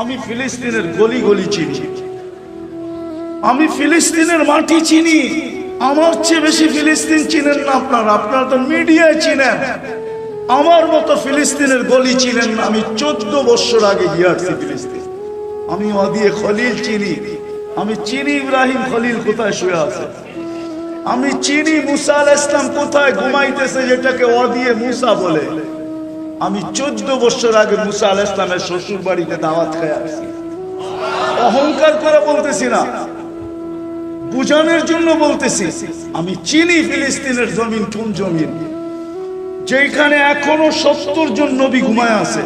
আমি ফিলিস্তিনের গলি গলি চিনি, আমি ফিলিস্তিনের মাটি চিনি। আমার চেয়ে বেশি ফিলিস্তিন চিনেন না আপনারা, আপনারা তো মিডিয়ায় চিনেন। আমার মতো ফিলিস্তিনের গলি চিনেন না। আমি 14 বছর আগে গিয়ে আসছি ফিলিস্তিন। আমি ওয়াদিয়ে খলিল চিনি, আমি চিনি ইব্রাহিম খলিল কোথায় শুয়ে আছে, আমি চিনি মুসা আলাইহিস সালাম কোথায় ঘুমাইতেছে, যেটাকে ওয়াদিয়ে মুসা বলে। আমি 14 বছর আগে মুসা আলাইহিস সালামের শ্বশুর বাড়িতে দাওয়াত খেয়ে আসছি। অহংকার করে বলতেছি না, বুঝানোর জন্য বলতেছি। আমি চিনি ফিলিস্তিনের জমিন কোন জমিন, যেখানে এখনো 70 জন নবী ঘুমায় আছে,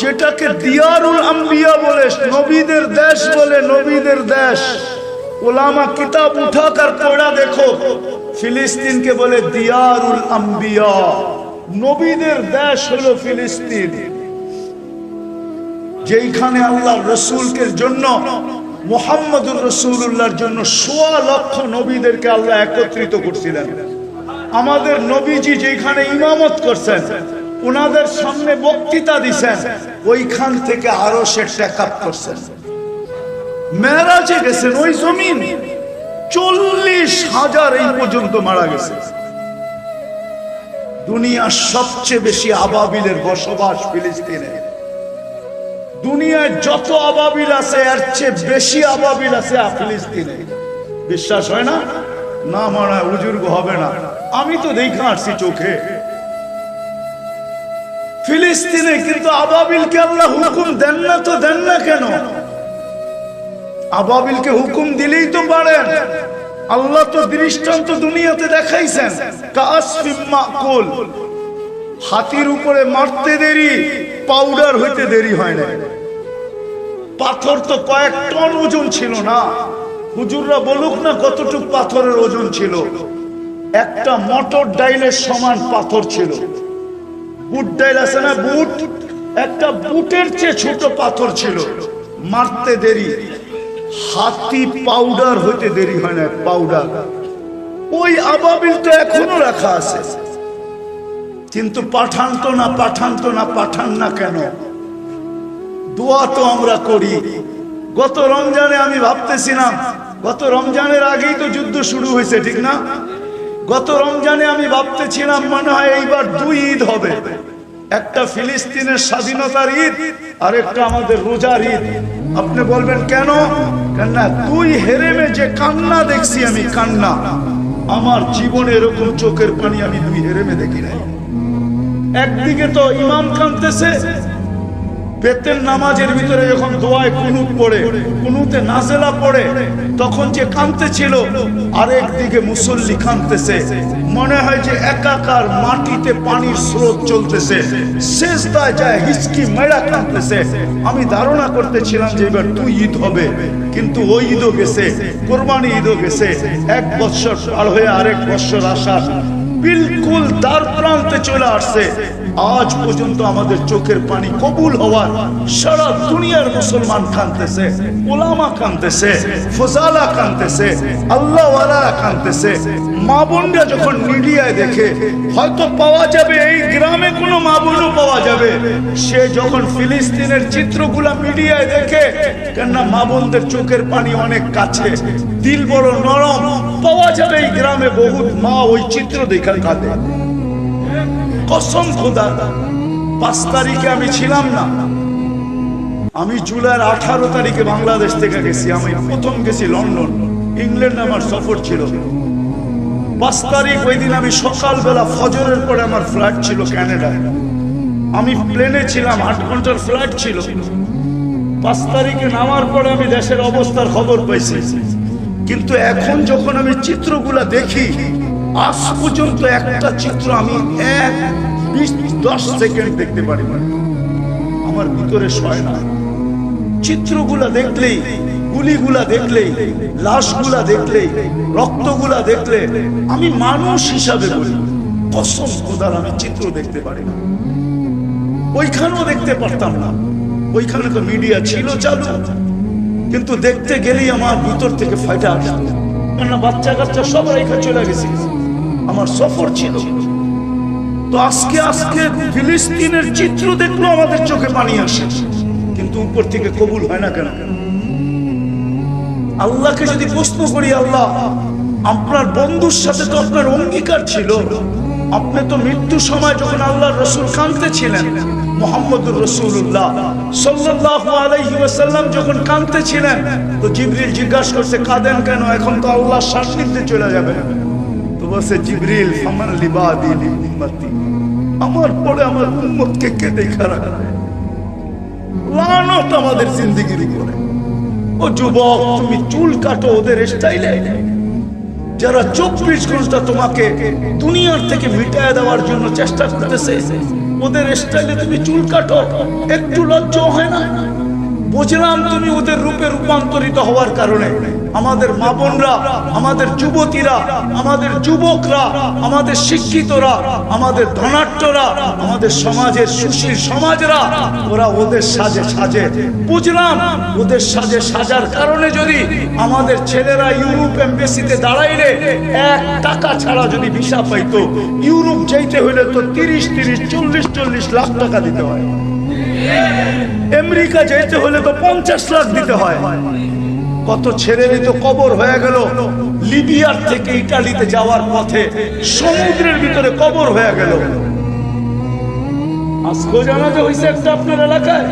যেটাকে দিয়ারুল আম্বিয়া বলে, নবীদের দেশ বলে, নবীদের দেশ। ওলামা কিতাব উঠাকার পড়া দেখো, ফিলিস্তিনকে বলে দিয়ারুল আম্বিয়া, নবীদের দেশ হলো ফিলিস্তিন। যেখানে আল্লাহ রসুলকে জন্য, মুহাম্মদুর রাসূলুল্লাহর জন্য 1.25 লক্ষ নবীদেরকে আল্লাহ একত্রিত করছিলেন। আমাদের নবীজি যেখানে ইমামত করছেন, ওনাদের সামনে বক্তৃতা দিছেন, ওইখান থেকে আরো সে টেকআপ করছেন। মেরাজে গেছেন, ওই জমিন 40,000 এই পর্যন্ত মারা গেছে। দুনিয়ার সবচেয়ে বেশি আবাবিলের বসবাস ফিলিস্তিনে। দুনিয়ায় যত আবাবিল আছে এর চেয়ে বেশি আবাবিল আছে ফিলিস্তিনে। বিশ্বাস হয় না? না মানা বুজুর্গ হবে না। আমি তো দেখে আসছি চোখে ফিলিস্তিনে। কিন্তু আবাবিলকে আল্লাহ হুকুম দেন না, তো দেন না কেন? আবাবিলকে হুকুম দিলেই তো পারেন। আল্লাহ তো দৃষ্টান্ত দুনিয়াতে দেখাইছেন। কাসফিম মাকুল, হাতির উপরে মারতে দেরি, পাউডার হইতে দেরি হয় না। পাথর তো কয়েক টন ওজন ছিল না। হুজুররা বলুক না কতটুক পাথরের ওজন ছিল। একটা মটর ডাইলের সমান পাথর ছিল। বুট ডাইল আছে না, বুট, একটা বুটের চেয়ে ছোট পাথর ছিল। মারতে দেরি, হাতি পাউডার হইতে দেরি হয় না, পাউডার। ওই আবাবিল তো এখনো রাখা আছে। কিন্তু পাঠান তো না, পাঠান তো না, পাঠান না কেন? দোয়া তো আমরা করি। গত রমজানে আমি ভাবতেছিলাম, গত রমজানের আগেই তো যুদ্ধ শুরু হয়েছে, ঠিক না? গত রমজানে আমি ভাবতেছিলাম মনে হয় এইবার 2 ঈদ হবে, একটা ফিলিস্তিনের স্বাধীনতার ঈদ আর একটা আমাদের রোজার ঈদ। আপনি বলবেন কেন? কেননা 2 হেরেমে যে কান্না দেখছি আমি, কান্না আমার জীবনে এরকম চোখের পানি আমি 2 হেরেমে দেখি নাই। একদিকে তো ইমাম কাঁদতেছে, বেতের নামাজের ভিতরে যখন দোয়ায় কুনুত পড়ে, কুনুতে নাজেলা পড়ে, তখন যে কাঁদতেছিল, আরেকদিকে মুসল্লি কাঁদতেছে। মনে হয় যে একাকার মাটিতে পানির স্রোত চলতেছে, সেজদায় যায় হিচকি মেরা কাঁদতেছে। আমি ধারণা করতেছিলাম যে এবার 2 ঈদ হবে, কিন্তু ওই ঈদও গেছে, কোরবানি ঈদও গেছে। 1 বছর পার হয়ে আরেক বছর আসার বিলকুল দ্বার প্রান্তে চলে আসছে। আজ পর্যন্ত আমাদের চোখের পানি কবুল হওয়ার সারা দুনিয়ার মুসলমান কাঁদতেছে, ওলামা কাঁদতেছে, ফজালা কাঁদতেছে, আল্লাহওয়ালারা কাঁদতেছে। মা বোনরা যখন মিডিয়ায় দেখে, হয়তো পাওয়া যাবে এই গ্রামে কোনো মা বোনও পাওয়া যাবে, সে যখন ফিলিস্তিনের চিত্রগুলা মিডিয়ায় দেখে, কেননা মা বোনদের চোখের পানি অনেক কাছে, দিল বড় নরম, পাওয়া যাবে এই গ্রামে বহুত মা ওই চিত্র দেখে কাঁদে। কসম খোদা, 5 তারিখে আমি ছিলাম না, আমি জুলাইয়ের 18 তারিখে বাংলাদেশ থেকে গেছি। আমি প্রথম গেছি লন্ডন, ইংল্যান্ড আমার সফর ছিল। 5 তারিখ ওই দিন আমি সকালবেলা ফজরের পরে আমার ফ্লাইট ছিল কানাডায়। আমি প্লেনে ছিলাম, 8 ঘন্টার ফ্লাইট ছিল। 5 তারিখে নামার পরে আমি দেশের অবস্থার খবর পাইছি। কিন্তু এখন যখন আমি চিত্রগুলা দেখি, আজ পর্যন্ত একটা চিত্র আমি 10 সেকেন্ড দেখতে পারি না, আমার ভিতরে সয় না। চিত্রগুলা দেখলেই, গুলিগুলা দেখলেই, লাশগুলা দেখলেই, রক্তগুলা দেখলে আমি মানুষ হিসাবে বলি, কসম খোদার আমি চিত্র দেখতে পারি না। ওইখানেও দেখতে পারতাম না, ওইখানে তো মিডিয়া ছিল চালু, কিন্তু দেখতে গেলেই আমার ভিতর থেকে ফাইটা আসতো। কেননা বাচ্চা কাচ্চা সব রেখে চলে গেছি, আমার সফর ছিল। তো আজকে ফিলিস্তিনের চিত্র দেখলো আমাদের চোখে পানি আসে। কিন্তু উপর থেকে কবুল হয় না কেন? আল্লাহকে যদি প্রশ্ন করি, আল্লাহ আপনার বন্ধুর সাথে তো আপনার অঙ্গীকার ছিল, আপনি তো মৃত্যুর সময় যখন আল্লাহর রাসূল কাঁদতেছিলেন, মুহাম্মদুর রাসূলুল্লাহ সাল্লাল্লাহু আলাইহি ওয়াসাল্লাম যখন কাঁদতেছিলেন, তো জিবরিল জিজ্ঞাসা করছে কাঁদেন কেন? এখন তো আল্লাহর সান্নিধ্যে চলে যাবে। তো বলছে জিবরিল ফামান লিবাদি লিউম্মতি, আমার পরে আমার উম্মতকে কে দেখা রাখবে? লানত আমাদের জিন্দেগির উপরে। ও যুবক, তুমি চুল কাটো ওদের স্টাইলে, যারা 24 ঘন্টা তোমাকে দুনিয়ার থেকে মিটায় দেওয়ার জন্য চেষ্টা করতেছে, ওদের স্টাইলে তুমি চুল কাটো, একটু লজ্জা হয় না? বুঝলাম তুমি ওদের রূপে রূপান্তরিত হওয়ার কারণে আমাদের মা বোনরা, আমাদের যুবতীরা, আমাদের যুবকরা, আমাদের শিক্ষিতরা, আমাদের ধনাঢ্যরা, আমাদের সমাজের সুশীল সমাজরা, ওরা ওদের সাজে সাজে। বুঝলাম ওদের সাজে সাজার কারণে যদি আমাদের ছেলেরা ইউরোপ এমবেসিতে দাঁড়াইলে 1 টাকা ছাড়া যদি ভিসা পাইতো, ইউরোপ যাইতে হইলে তো 30-40 লাখ টাকা দিতে হয়, আমেরিকা যেতে হলে তো 50 লাখ দিতে হয়। কত ছেলেরই তো কবর হয়ে গেল, লিবিয়ার থেকে ইটালিতে যাওয়ার পথে সমুদ্রের ভিতরে কবর হয়ে গেল। আজকে জানাজা হইছে একটা আপনার এলাকায়,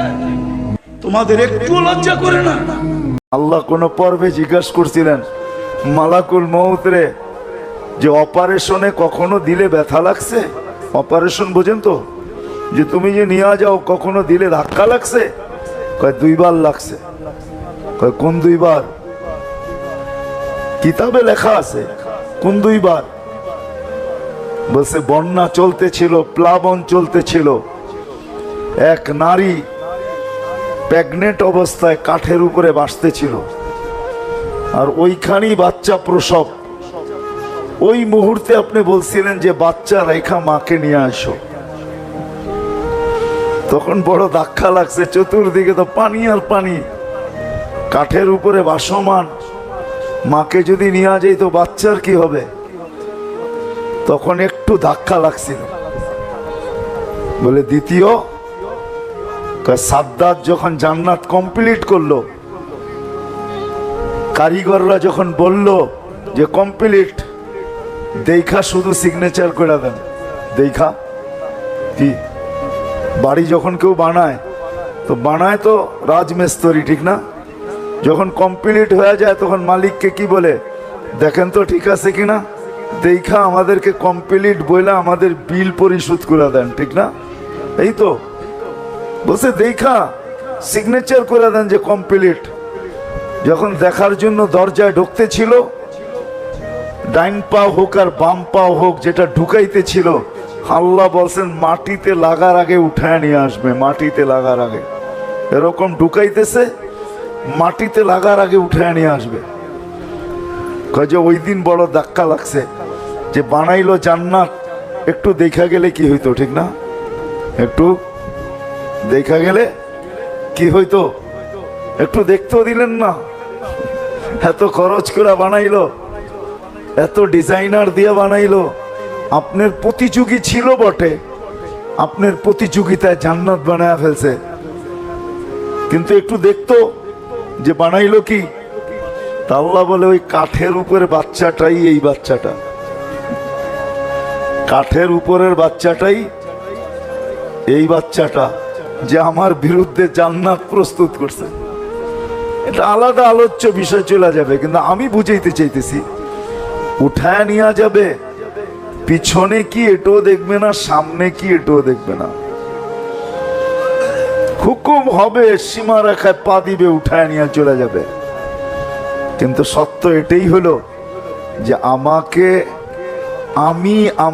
তোমাদের একটু লজ্জা করে না? আল্লাহ কোন পর্বে জিজ্ঞাসা করছিলেন মালাকুল মউত রে, যে অপারেশনে কখনো দিলে ব্যথা লাগছে? অপারেশন বোঝেন তো, যে তুমি যে নিয়ে যাও কখনো দিলে ধাক্কা লাগছে? কয় 2 বার লাগছে। কয় কোন 2 বার? কিতাবে লেখা আছে কোন 2 বার? বলছে বন্যা চলতেছিল, প্লাবন চলতেছিল, এক নারী প্রেগনেন্ট অবস্থায় কাঠের উপরে বাসতেছিল, আর ওইখানেই বাচ্চা প্রসব। ওই মুহূর্তে আপনি বলছিলেন যে বাচ্চা রেখা মাকে নিয়ে আসো। তখন বড় ধাক্কা লাগছে, চতুর্দিকে তো পানি আর পানি, কাঠের উপরে ভাসমান, মাকে যদি নিয়ে যাই তো বাচ্চার কি হবে? তখন একটু ধাক্কা লাগছিল। বলে দ্বিতীয়, সাদ্দাত যখন জান্নাত কমপ্লিট করলো, কারিগররা যখন বলল যে কমপ্লিট, দেখা শুধু সিগনেচার করে দেন। দেখা কি বাড়ি যখন কেউ বানায় তো রাজমিস্ত্রি, ঠিক না? যখন কমপ্লিট হয়ে যায় তখন মালিককে কি বলে, দেখেন তো ঠিক আছে কিনা, দেখা আমাদেরকে কমপ্লিট বইলা আমাদের বিল পরিশোধ করে দেন, ঠিক না? এই তো বলছে দেখা সিগনেচার করে দেন যে কমপ্লিট। যখন দেখার জন্য দরজায় ঢুকতে ছিল, ডাইন পা হোক আর বাম পা হোক, যেটা ঢুকাইতে ছিল, আল্লাহ বলছেন মাটিতে লাগার আগে উঠায় নিয়ে আসবে, মাটিতে লাগার আগে। এরকম ঢুকাইতেছে, মাটিতে লাগার আগে উঠায় নিয়ে আসবে। যে ওই দিন বড় ধাক্কা লাগছে, যে বানাইলো জান্নাত, একটু দেখা গেলে কি হইতো, ঠিক না? একটু দেখা গেলে কি হইতো? একটু দেখতেও দিলেন না। এত খরচ করে বানাইলো, এত ডিজাইনার দিয়ে বানাইলো, আপনার প্রতিযোগী ছিল বটে, আপনার প্রতিযোগিতায় জান্নাত বানায় ফেলছে, কিন্তু একটু দেখতো যে বানাইলো কি। তা আল্লাহ বলে ওই কাঠের উপরে বাচ্চাটাই এই বাচ্চাটা, কাঠের উপরের বাচ্চাটাই এই বাচ্চাটা, যে আমার বিরুদ্ধে জান্নাত প্রস্তুত করছে। এটা আলাদা আলোচ্য বিষয় চলে যাবে, কিন্তু আমি বুঝাইতে চাইতেছি, উঠায় নিয়ে যাবে, পিছনে কি এটাও দেখবে না, সামনে কি এটাও দেখবে না। হুকুম হবে, সীমা রেখায় পা দিবে, উঠায় নিয়ে চলে যাবে। কিন্তু সত্য এটাই হলো যে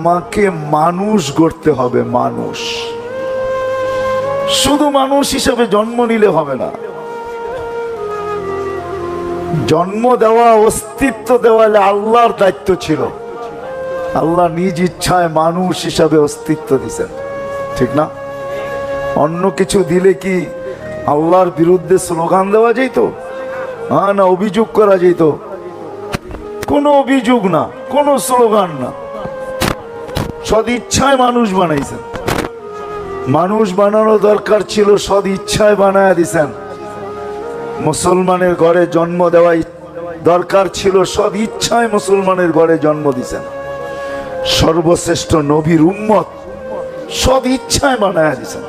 আমাকে মানুষ গড়তে হবে। মানুষ, শুধু মানুষ হিসেবে জন্ম নিলে হবে না। জন্ম দেওয়া, অস্তিত্ব দেওয়া আল্লাহর দায়িত্ব ছিল। আল্লাহ নিজ ইচ্ছায় মানুষ হিসাবে অস্তিত্ব দিয়েছেন, ঠিক না? অন্য কিছু দিলে কি আল্লাহর বিরুদ্ধে স্লোগান দেওয়া যেত? না, অভিযোগ করা যেত? কোনো অভিযোগ না, কোনো স্লোগান না। সদিচ্ছায় মানুষ বানাইছেন। মানুষ বানানো দরকার ছিল, সদ ইচ্ছায় বানায় দিছেন। মুসলমানের ঘরে জন্ম দেওয়া দরকার ছিল, সদ ইচ্ছায় মুসলমানের ঘরে জন্ম দিছেন। সর্বশ্রেষ্ঠ নবীর উম্মত সদ ইচ্ছায় বানায় দিছেন।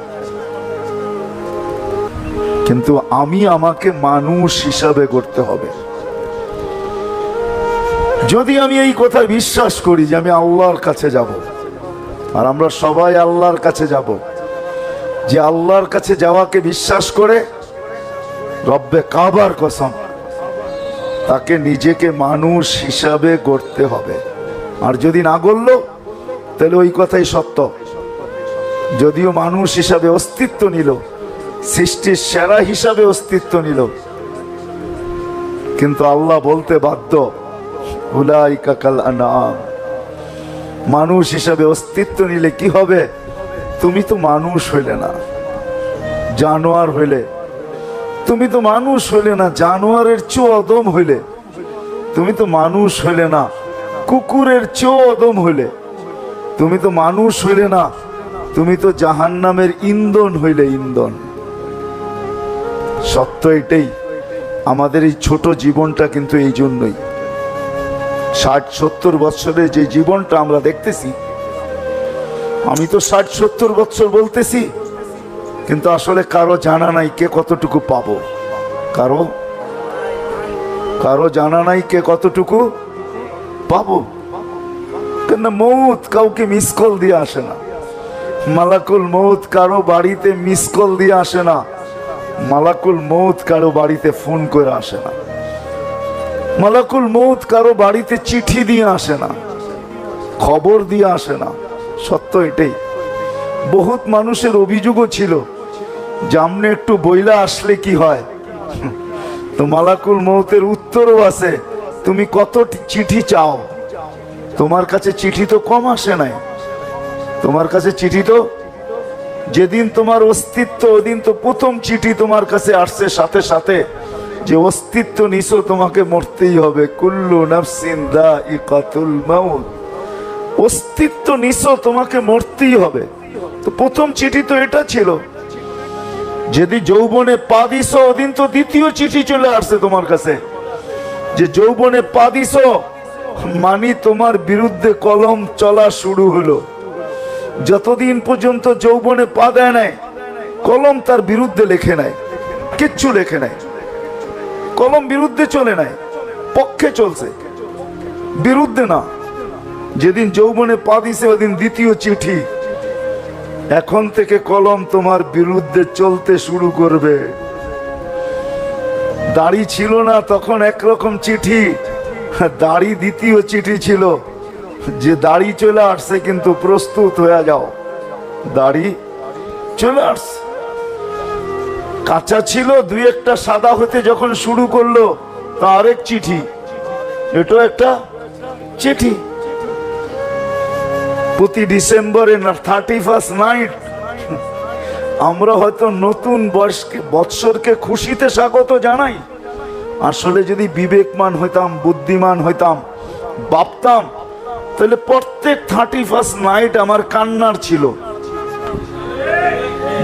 কিন্তু আমাকে মানুষ হিসাবে করতে হবে। যদি আমি এই কথা বিশ্বাস করি যে আমি আল্লাহর কাছে যাব, আর আমরা সবাই আল্লাহর কাছে যাব, যে আল্লাহর কাছে যাওয়াকে বিশ্বাস করে রব্বে কাবার কসম তাকে নিজেকে মানুষ হিসাবে গড়তে হবে। আর যদি না গড়ল তাহলে ওই কথাই সত্য। যদিও মানুষ হিসাবে অস্তিত্ব নিল, সৃষ্টির সেরা হিসাবে অস্তিত্ব নিল, কিন্তু আল্লাহ বলতে বাধ্য উলাইকা কাল আনআম। মানুষ হিসাবে অস্তিত্ব নিলে কি হবে? তুমি তো মানুষ হইলে না, জানোয়ার হইলে। তুমি তো মানুষ হইলে না, জানোয়ারের চেয়েও অদম হইলে। তুমি তো মানুষ হইলে না, কুকুরের চেয়েও অদম হইলে। তুমি তো মানুষ হইলে না, তুমি তো জাহান্নামের ইন্ধন হইলে, ইন্ধন। সত্য এটাই। আমাদের এই ছোট জীবনটা কিন্তু এই জন্যই, 60-70 বছরের যে জীবনটা আমরা দেখতেছি, আমি তো 60-70 বছর বলতেছি, কিন্তু আসলে কারো জানা নাই কে কতটুকু পাবো। কারো জানা নাই কে কতটুকু পাবো। কেন মৌত কাউকে মিস কল দিয়ে আসে না। মালাকুল মৌত কারো বাড়িতে মিস কল দিয়ে আসে না। মালাকুল মৌত কারো বাড়িতে ফোন করে আসে না। মালাকুল মৌত কারো বাড়িতে চিঠি দিয়ে আসে না, খবর দিয়ে আসে না। সত্য এটাই। বহুত মানুষের অভিযোগও ছিল যে আমনে একটু বইলা আসলে কি হয়। তো মালাকুল মৌতের উত্তরও আছে, তুমি কত চিঠি চাও? তোমার কাছে চিঠি তো কম আসে নাই। তোমার কাছে চিঠি তো যেদিন তোমার অস্তিত্ব, ওদিন তো প্রথম চিঠি তোমার কাছে আসছে সাথে সাথে, যে অস্তিত্ব নিছো, তোমাকে মরতেই হবে। কুল্লু নাফসিন যায়িকাতুল মাউত। অস্তিত্ব নিছো, তোমাকে মরতেই হবে। তো প্রথম চিঠি তো এটা ছিল। যদি যৌবনে পা দিছো, ওদিন তো দ্বিতীয় চিঠি চলে আসছে তোমার কাছে, যে যৌবনে পা দিছো মানে তোমার বিরুদ্ধে কলম চলা শুরু হলো। যতদিন পর্যন্ত যৌবনে পা দেয় নাই, কলম তার বিরুদ্ধে লেখে নাই, কিচ্ছু লেখে নাই। কলম বিরুদ্ধে চলে নাই, পক্ষে চলছে, বিরুদ্ধে না। যেদিন যৌবনে পা দিছে ওদিন দ্বিতীয় চিঠি, এখন থেকে কলম তোমার বিরুদ্ধে চলতে শুরু করবে। দাড়ি ছিল না তখন একরকম চিঠি, দাড়ি দ্বিতীয় চিঠি ছিল, যে দাড়ি চলে আসছে কিন্তু প্রস্তুত হয়ে যাও, দাড়ি চলে আসছে। কাঁচা ছিল, দুই একটা সাদা হতে যখন শুরু করলো, তা আরেক চিঠি, এটাও একটা চিঠি। প্রতি ডিসেম্বরে 31st নাইট আমরা হয়তো নতুন বৎসরকে খুশিতে স্বাগত জানাই। আসলে যদি বিবেকমান হইতাম, বুদ্ধিমান হইতাম, ভাবতাম, তাহলে প্রত্যেক 31st নাইট আমার কান্নার ছিল,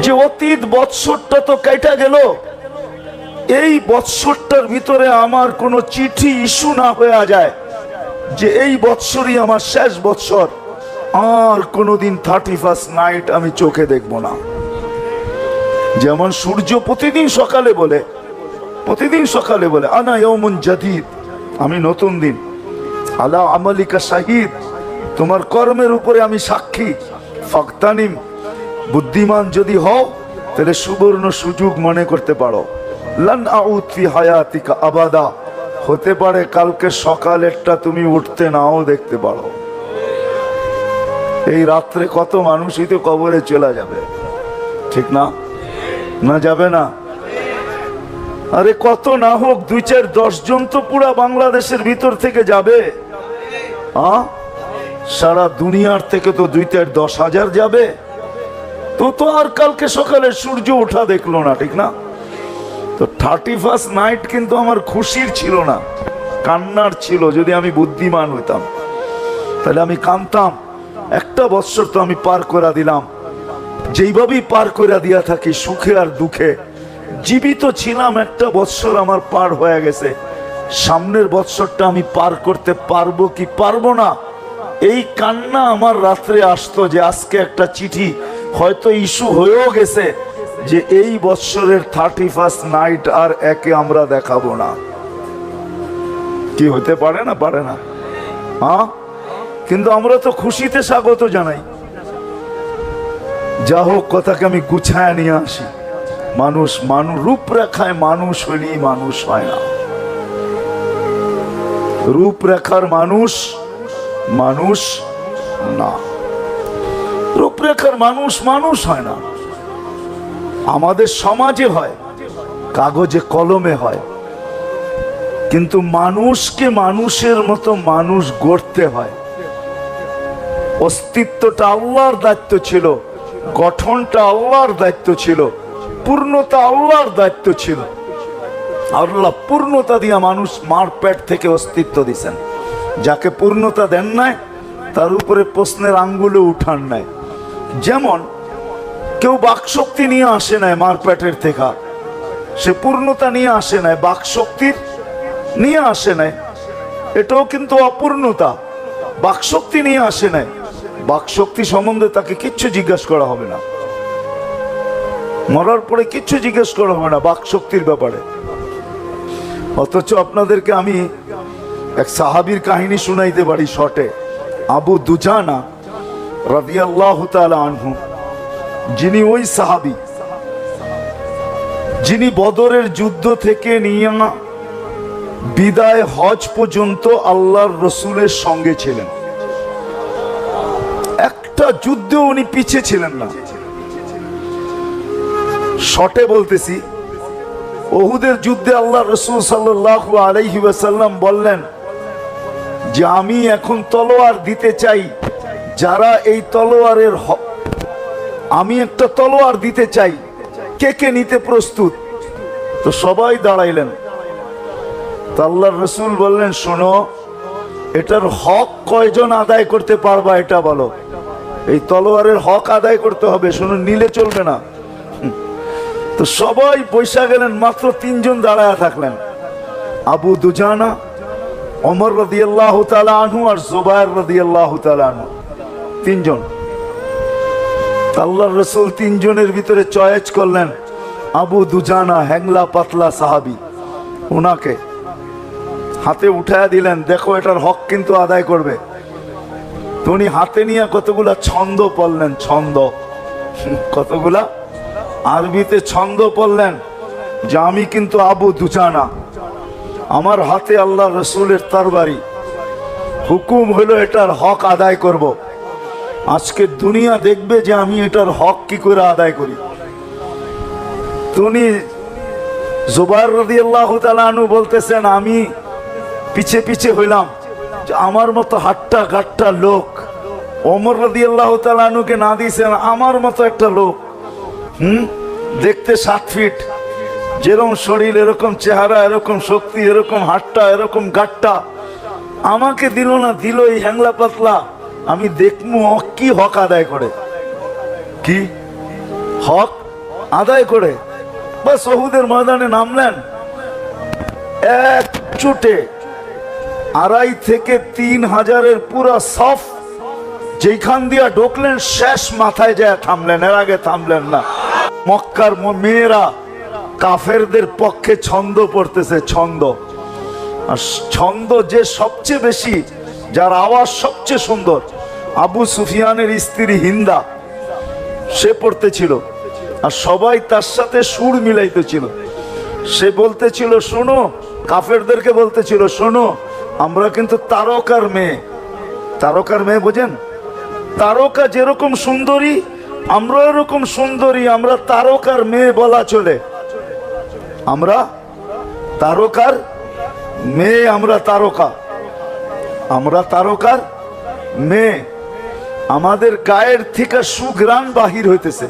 যে অতীত বৎসরটা তো কেটে গেল, এই বৎসরটার ভিতরে আমার কোনো চিঠি ইস্যু না হয়ে যায় যে এই বৎসরই আমার শেষ বৎসর, আর কোনোদিন 31st নাইট আমি চোখে দেখব না। যেমন সূর্য প্রতিদিন সকালে বলে আনা ইয়াউমুন জাদীদ, আমি নতুন দিন। আলা আমালিকা শাহিদ, তোমার কর্মের উপরে আমি সাক্ষী। ফাকতানিম, বুদ্ধিমান যদি হও তাহলে সুবর্ণ সুযোগ মনে করতে পারো। লান আউদ ফি হায়াতিকা আবাদা, হতে পারে কালকে সকালেরটা তুমি উঠতে নাও দেখতে পারো। এই রাত্রে কত মানুষই তো কবরে চলে যাবে, ঠিক না? না যাবে না? আরে কত না হোক 2-4-10 জন তো পুরা বাংলাদেশের ভিতর থেকে যাবে। সারা দুনিয়ার থেকে তো 2-10,000 যাবে। তো আর কালকে সকালে সূর্য ওঠা দেখলো না, ঠিক না? তো 31st নাইট কিন্তু আমার খুশির ছিল না, কান্নার ছিল। যদি আমি বুদ্ধিমান হইতাম তাহলে আমি কাঁদতাম, একটা বৎসর তো আমি পার করে দিলাম, যেইভাবেই পার করে দিয়া থাকি সুখে আর দুঃখে। জীবিত ছিলাম, একটা বৎসর আমার পার হয়ে গেছে, সামনের বৎসরটা আমি পার করতে পারবো কি পারবো না, এই কান্না আমার রাত্রে আসতো যে আজকে একটা চিঠি হয়তো ইস্যু হয়েও গেছে যে এই বৎসরের 31st নাইট আর একে আমরা দেখাবো না। কি হতে পারে না? পারে না? হ্যাঁ, কিন্তু আমরা তো খুশিতে স্বাগত জানাই। যা হোক, কথাকে আমি গুছায় নিয়ে আসি। মানুষ রূপরেখায় মানুষ হইলেই মানুষ হয় না। রূপরেখার মানুষ মানুষ না, রূপরেখার মানুষ মানুষ হয় না। আমাদের সমাজে হয়, কাগজে কলমে হয়, কিন্তু মানুষকে মানুষের মতো মানুষ গড়তে হয়। অস্তিত্বটা আল্লাহর দায়িত্ব ছিল, গঠনটা আল্লাহর দায়িত্ব ছিল, পূর্ণতা আল্লাহর দায়িত্ব ছিল। আল্লাহ পূর্ণতা দিয়া মানুষ মার পেট থেকে অস্তিত্ব দিছেন। যাকে পূর্ণতা দেন নাই তার উপরে প্রশ্নের আঙ্গুলে উঠান নাই। যেমন কেউ বাকশক্তি নিয়ে আসে নাই মার পেটের থেকে, সে পূর্ণতা নিয়ে আসে নাই, বাকশক্তির নিয়ে আসে নাই, এটাও কিন্তু অপূর্ণতা। বাকশক্তি নিয়ে আসে নাই, বাকশক্তি সম্বন্ধে তাকে কিচ্ছু জিজ্ঞেস করা হবে না, মরার পরে কিচ্ছু জিজ্ঞেস করা হবে না বাকশক্তির ব্যাপারে। অথচ আপনাদেরকে আমি এক সাহাবীর কাহিনী শুনাইতে পারি শর্টে। আবু দুজানা রাদিয়াল্লাহু তাআলা আনহু, যিনি ওই সাহাবী যিনি বদরের যুদ্ধ থেকে নিয়ে বিদায় হজ পর্যন্ত আল্লাহর রসুলের সঙ্গে ছিলেন। একটা যুদ্ধে উনি পিছিয়ে ছিলেন না। শর্টে বলতেছি, উহুদের যুদ্ধে আল্লাহ রসুল সাল্লাল্লাহু আলাইহি ওয়াসাল্লাম বললেন যে আমি এখন তলোয়ার দিতে চাই, যারা এই তলোয়ারের আমি একটা তলোয়ার দিতে চাই, কে কে নিতে প্রস্তুত? তো সবাই দাঁড়াইলেন। তো আল্লাহর রসুল বললেন, শোনো, এটার হক কয়জন আদায় করতে পারবা এটা বলো। এই তলোয়ারের হক আদায় করতে হবে, শোনো, নিলে চলবে না। তো সবাই পয়সা গেলেন, মাত্র 3 জন দাঁড়ায় থাকলেন, আবু দুজানা, ওমর রাদিয়াল্লাহু তাআলা আনহু আর জুবায়ের রাদিয়াল্লাহু তাআলা আনহু, 3 জন। আল্লাহর রাসূল 3 জনের ভিতরে চয়েস করলেন আবু দুজানা, হ্যাংলা পাতলা সাহাবী, ওনাকে হাতে উঠায়া দিলেন, দেখো এটার হক কিন্তু আদায় করবে। তো উনি হাতে নিয়ে কতগুলা ছন্দ পড়লেন, ছন্দ, কতগুলা আরবিতে ছন্দ পড়লেন যে আমি কিন্তু আবু দুজানা, আমার হাতে আল্লাহ রসুলের তরবারি, হুকুম হলো এটার হক আদায় করব। আজকে দুনিয়া দেখবে যে আমি এটার হক কি করে আদায় করি। উনি জুবায়ের রাদিয়াল্লাহু তাআলা আনহু বলতেছেন, আমি পিছে পিছে হইলাম, যে আমার মতো হাট্টা গাট্টা লোক ওমর রাদিয়াল্লাহু তাআলা আনহুকে না দিয়েছেন, আমার মতো একটা লোক, দেখতে 7 ফিট, যেরকম শরীর এরকম চেহারা, এরকম শক্তি, এরকম হাট্টা, এরকম গাট্টা, আমাকে দিল না, দিল এই হ্যাংলা পাতলা। আমি দেখবো কি হক আদায় করে, কি হক আদায় করে। বাস উহুদের ময়দানে নামলেন, এক চুটে 2.5 থেকে 3 হাজারের পুরা সফ যেখান দিয়া ঢুকলেন, শেষ মাথায় যায় থামলেন, এর আগে থামলেন না। মক্কার মেয়েরা কাফেরদের পক্ষে ছন্দ পড়তেছে, ছন্দ। আর ছন্দ যে সবচেয়ে বেশি, যার আওয়াজ সবচেয়ে সুন্দর, আবু সুফিয়ানের স্ত্রী হিন্দা, সে পড়তেছিল, আর সবাই তার সাথে সুর মিলাইতেছিল। সে বলতেছিল, শোনো, কাফেরদেরকে বলতেছিল, শোনো, আমরা কিন্তু তারকার মেয়ে। তারকার মেয়ে বোঝেন? তারকা যেরকম সুন্দরী, আমরা এরকম সুন্দরী, আমরা তারকার মেয়ে বলা চলে। আমরা তারকার মেয়ে, আমরা তারকা, আমরা তারকার মেয়ে। আমাদের গায়ের থেকে সুঘ্রাণ বাহির হইতেছে,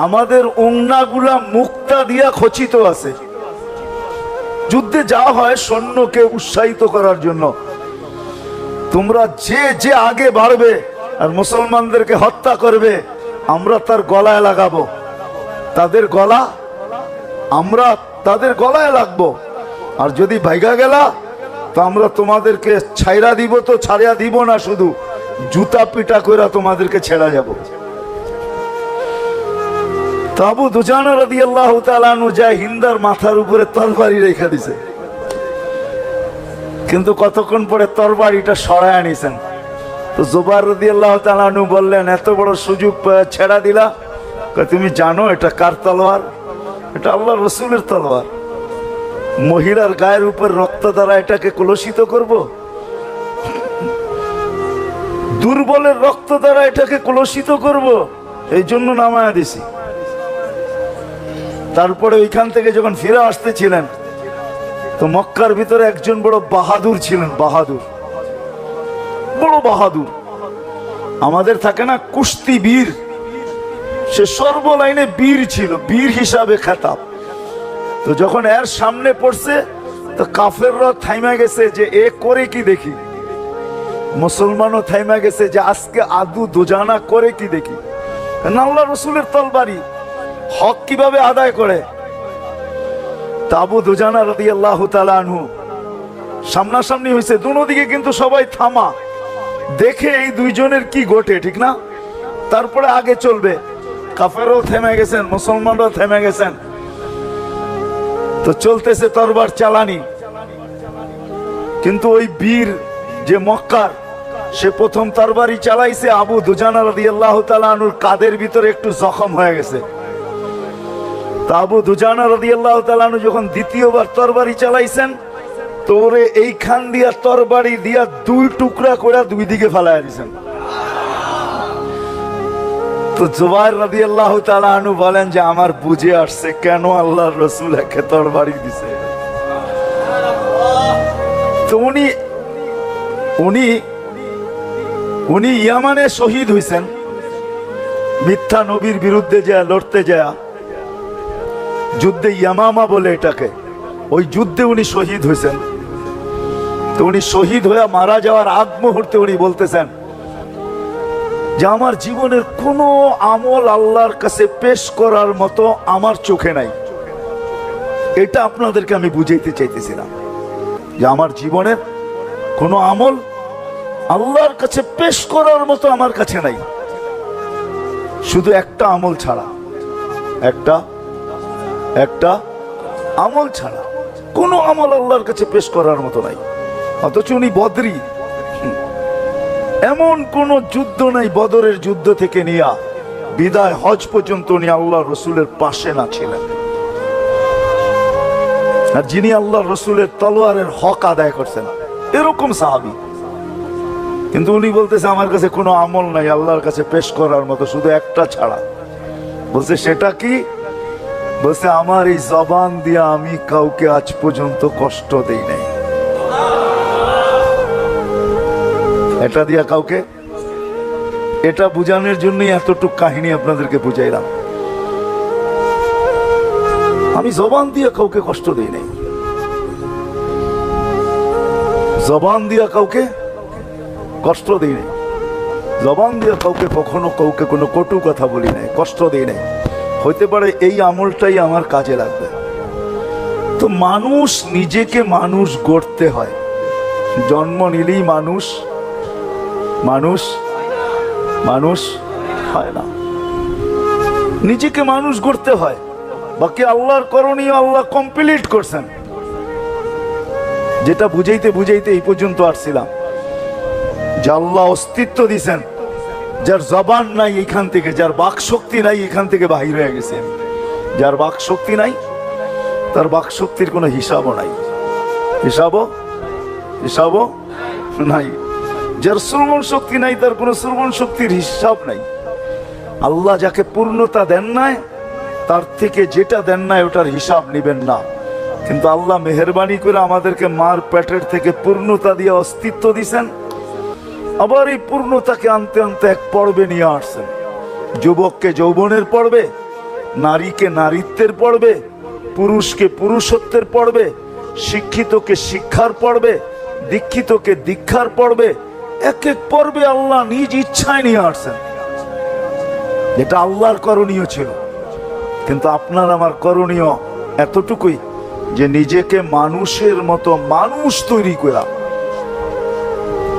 আমাদের ওংনাগুলা মুক্তা দিয়া খচিত আছে। যুদ্ধে যা হয় সৈন্যকে উৎসাহিত করার জন্য, তোমরা যে যে আগে বাড়বে আর মুসলমানদেরকে হত্যা করবে, আমরা তার গলায় লাগাবো, তাদের গলা আমরা তাদের গলায় লাগবো। আর যদি ভাইগা গেলা তো আমরা তোমাদেরকে ছাইরা দিব, তো ছাড়িয়া দিব না, শুধু জুতা পিটা কইরা তোমাদেরকে ছেড়া যাব। তো আবু দুজানা রাদিয়াল্লাহু তাআলা আনহু যায় হিন্দার মাথার উপরে তরবারি রেখে দিছে, কিন্তু কতক্ষণ পরে তরবারিটা সরায় আনিছেন। তো জুবাইর রাদিয়াল্লাহু তাআলা আনহু বললেন, এত বড় সুযোগ ছেড়া দিলা? তুমি জানো এটা কার তলোয়ার? এটা আল্লাহর রাসূলের তলোয়ার। মহিলার গায়ের উপর রক্ত দ্বারা এটাকে কলুষিত করব? দুর্বলের রক্ত দ্বারা এটাকে কলুষিত করব? এই জন্য নামায়া দিছি। তারপরে ওইখান থেকে যখন ফিরে আসতেছিলেন তো মক্কার ভিতরে একজন বড় বাহাদুর ছিলেন, বাহাদুর, বড় বাহাদুর। আমাদের থাকে না কুস্তি বীর, সে সর্বলাইনে বীর ছিল, বীর হিসাবে খেতাব। তো যখন এর সামনে পড়ছে তো কাফেররা থাইমা গেছে যে এ করে কি দেখি, মুসলমানও থাইমা গেছে যে আজকে আদু দুজানা করে কি দেখি। আল্লাহর রাসূলের তরবারি হক কিভাবে আদায় করে। তা আবু দুজানা রাদিয়াল্লাহু তাআলা আনহু সামনাসামনি হয়েছে, দুদিকে কিন্তু সবাই থামা, দেখে এই দুইজনের কি ঘটে, ঠিক না? তারপরে আগে চলবে। কাফেরও থেমে গেছেন, মুসলমানরাও থেমে গেছেন। তো চলতেছে তরবার চালানি, কিন্তু ওই বীর যে মক্কার, সে প্রথম তরবারি চালাইছে। আবু দুজানা রাদিয়াল্লাহু তাআলা আনহুর কাদের ভিতরে একটু জখম হয়ে গেছে। তা আবু দুজানা রাদিয়াল্লাহু তাআলা আনহু যখন দ্বিতীয়বার তরবারি চালাইছেন তো ওরে এইখান দিয়া তরবারি দিয়া দুই টুকরা করে দুই দিকে ফেলাইয়া দিয়েছেন। তো জুবাইর রাদিয়াল্লাহু তাআলা আনহু বলেন যে আমার বুঝে আসছে কেন আল্লাহর রাসূল একে তরবারি দিছে। তো উনি ইয়ামানে শহীদ হইছেন, মিথ্যা নবীর বিরুদ্ধে যায় লড়তে যায়, যুদ্ধে ইয়ামামা বলে এটাকে, ওই যুদ্ধে উনি শহীদ হয়েছেন। তো উনি শহীদ হয়ে মারা যাওয়ার আগ মুহূর্তে উনি বলতেছেন যে আমার জীবনের কোনো আমল আল্লাহর কাছে পেশ করার মতো আমার চোখে নাই। এটা আপনাদেরকে আমি বুঝাইতে চাইতেছিলাম যে আমার জীবনের কোনো আমল আল্লাহর কাছে পেশ করার মতো আমার কাছে নাই, শুধু একটা আমল ছাড়া, একটা আমল ছাড়া কোনো আমল আল্লাহর কাছে পেশ করার মতো নাই। অথচ উনি বদরি, এমন কোন যুদ্ধ নাই বদরের যুদ্ধ থেকে নিয়ে বিদায় হজ পর্যন্ত উনি আল্লাহর রাসূলের পাশে না ছিলেন। আর যিনি আল্লাহর রাসূলের তলোয়ারের হক আদায় করছেন এরকম সাহাবী, কিন্তু উনি বলতেছে আমার কাছে কোনো আমল নাই আল্লাহর কাছে পেশ করার মতো, শুধু একটা ছাড়া। বলছে সেটা কি? বলছে আমার এই জবান দিয়ে আমি কাউকে আজ পর্যন্ত কষ্ট দেই নাই। এটা দিয়া কাউকে, এটা বুঝানোর জন্যই এতটুকু কাহিনী আপনাদেরকে বুঝাইলাম। আমি জবান দিয়ে কাউকে কষ্ট দেই নাই, জবান দিয়া কাউকে কষ্ট দেই নাই, জবান দিয়া কাউকে কখনো কাউকে কোনো কটু কথা বলি নাই, কষ্ট দেই নাই। হইতে পারে এই আমলটাই আমার কাজে লাগবে। তো মানুষ নিজেকে মানুষ গড়তে হয়, জন্ম নিলেই মানুষ হয় না, নিজেকে মানুষ গড়তে হয়। বাকি আল্লাহর করণীয় আল্লাহ কমপ্লিট করছেন। যেটা বুঝাইতে বুঝাইতে এই পর্যন্ত আসছিলাম যে আল্লাহ অস্তিত্ব দিছেন, যার জবান নাই এখান থেকে, যার বাক শক্তি নাই এখান থেকে বাহির হয়ে গেছে। যার বাক শক্তি নাই তার বাক শক্তির কোনো হিসাবও নাই, হিসাবও নাই। যার শ্রবণ শক্তি নাই তার কোনো শ্রবণ শক্তির হিসাব নাই। আল্লাহ যাকে পূর্ণতা দেন নাই তার থেকে যেটা দেন নাই ওটার হিসাব নিবেন না। কিন্তু আল্লাহ মেহেরবানি করে আমাদেরকে মার পেটের থেকে পূর্ণতা দিয়ে অস্তিত্ব দিছেন, আবার এই পূর্ণতাকে আনতে আনতে এক পর্বে নিয়ে আসছেন। যুবককে যৌবনের পর্বে, নারীকে নারীত্বের পর্বে, পুরুষকে পুরুষত্বের পর্বে, শিক্ষিতকে শিক্ষার পর্বে, দীক্ষিতকে দীক্ষার পর্বে, এক এক পর্বে আল্লাহ নিজ ইচ্ছায় নিয়ে আসছেন। যেটা আল্লাহর করণীয় ছিল। কিন্তু আপনার আমার করণীয় এতটুকুই যে নিজেকে মানুষের মতো মানুষ তৈরি করা।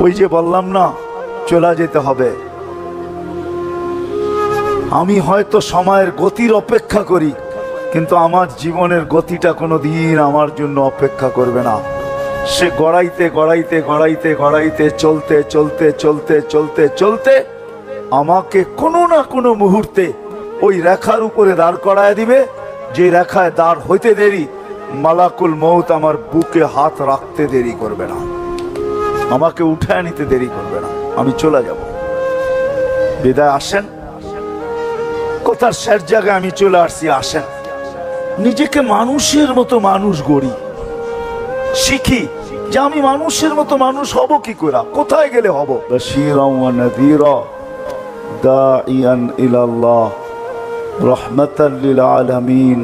ওই যে বললাম না, চলে যেতে হবে। আমি হয়তো সময়ের গতির অপেক্ষা করি, কিন্তু আমার জীবনের গতিটা কোনোদিন আমার জন্য অপেক্ষা করবে না। সে গড়াইতে গড়াইতে গড়াইতে গড়াইতে চলতে চলতে চলতে চলতে চলতে আমাকে কোনো না কোনো মুহূর্তে ওই রেখার উপরে দাঁড় করায় দিবে, যে রেখায় দাঁড় হইতে দেরি মালাকুল মউত আমার বুকে হাত রাখতে দেরি করবে না, আমাকে উঠায় নিতে দেরি করবে না, আমি চলে যাব। বিদায় আসেন, কথার শেষ জায়গায় আমি চলে আসছি। আসেন নিজেকে মানুষের মতো মানুষ গড়ি, শিখি যে আমি মানুষের মতো মানুষ হব কি করে, কোথায় গেলে হব। বাশীরাও ওয়া নাযীরা দাঈয়ান ইলাল্লাহ রাহমাতাল লিল আলামিন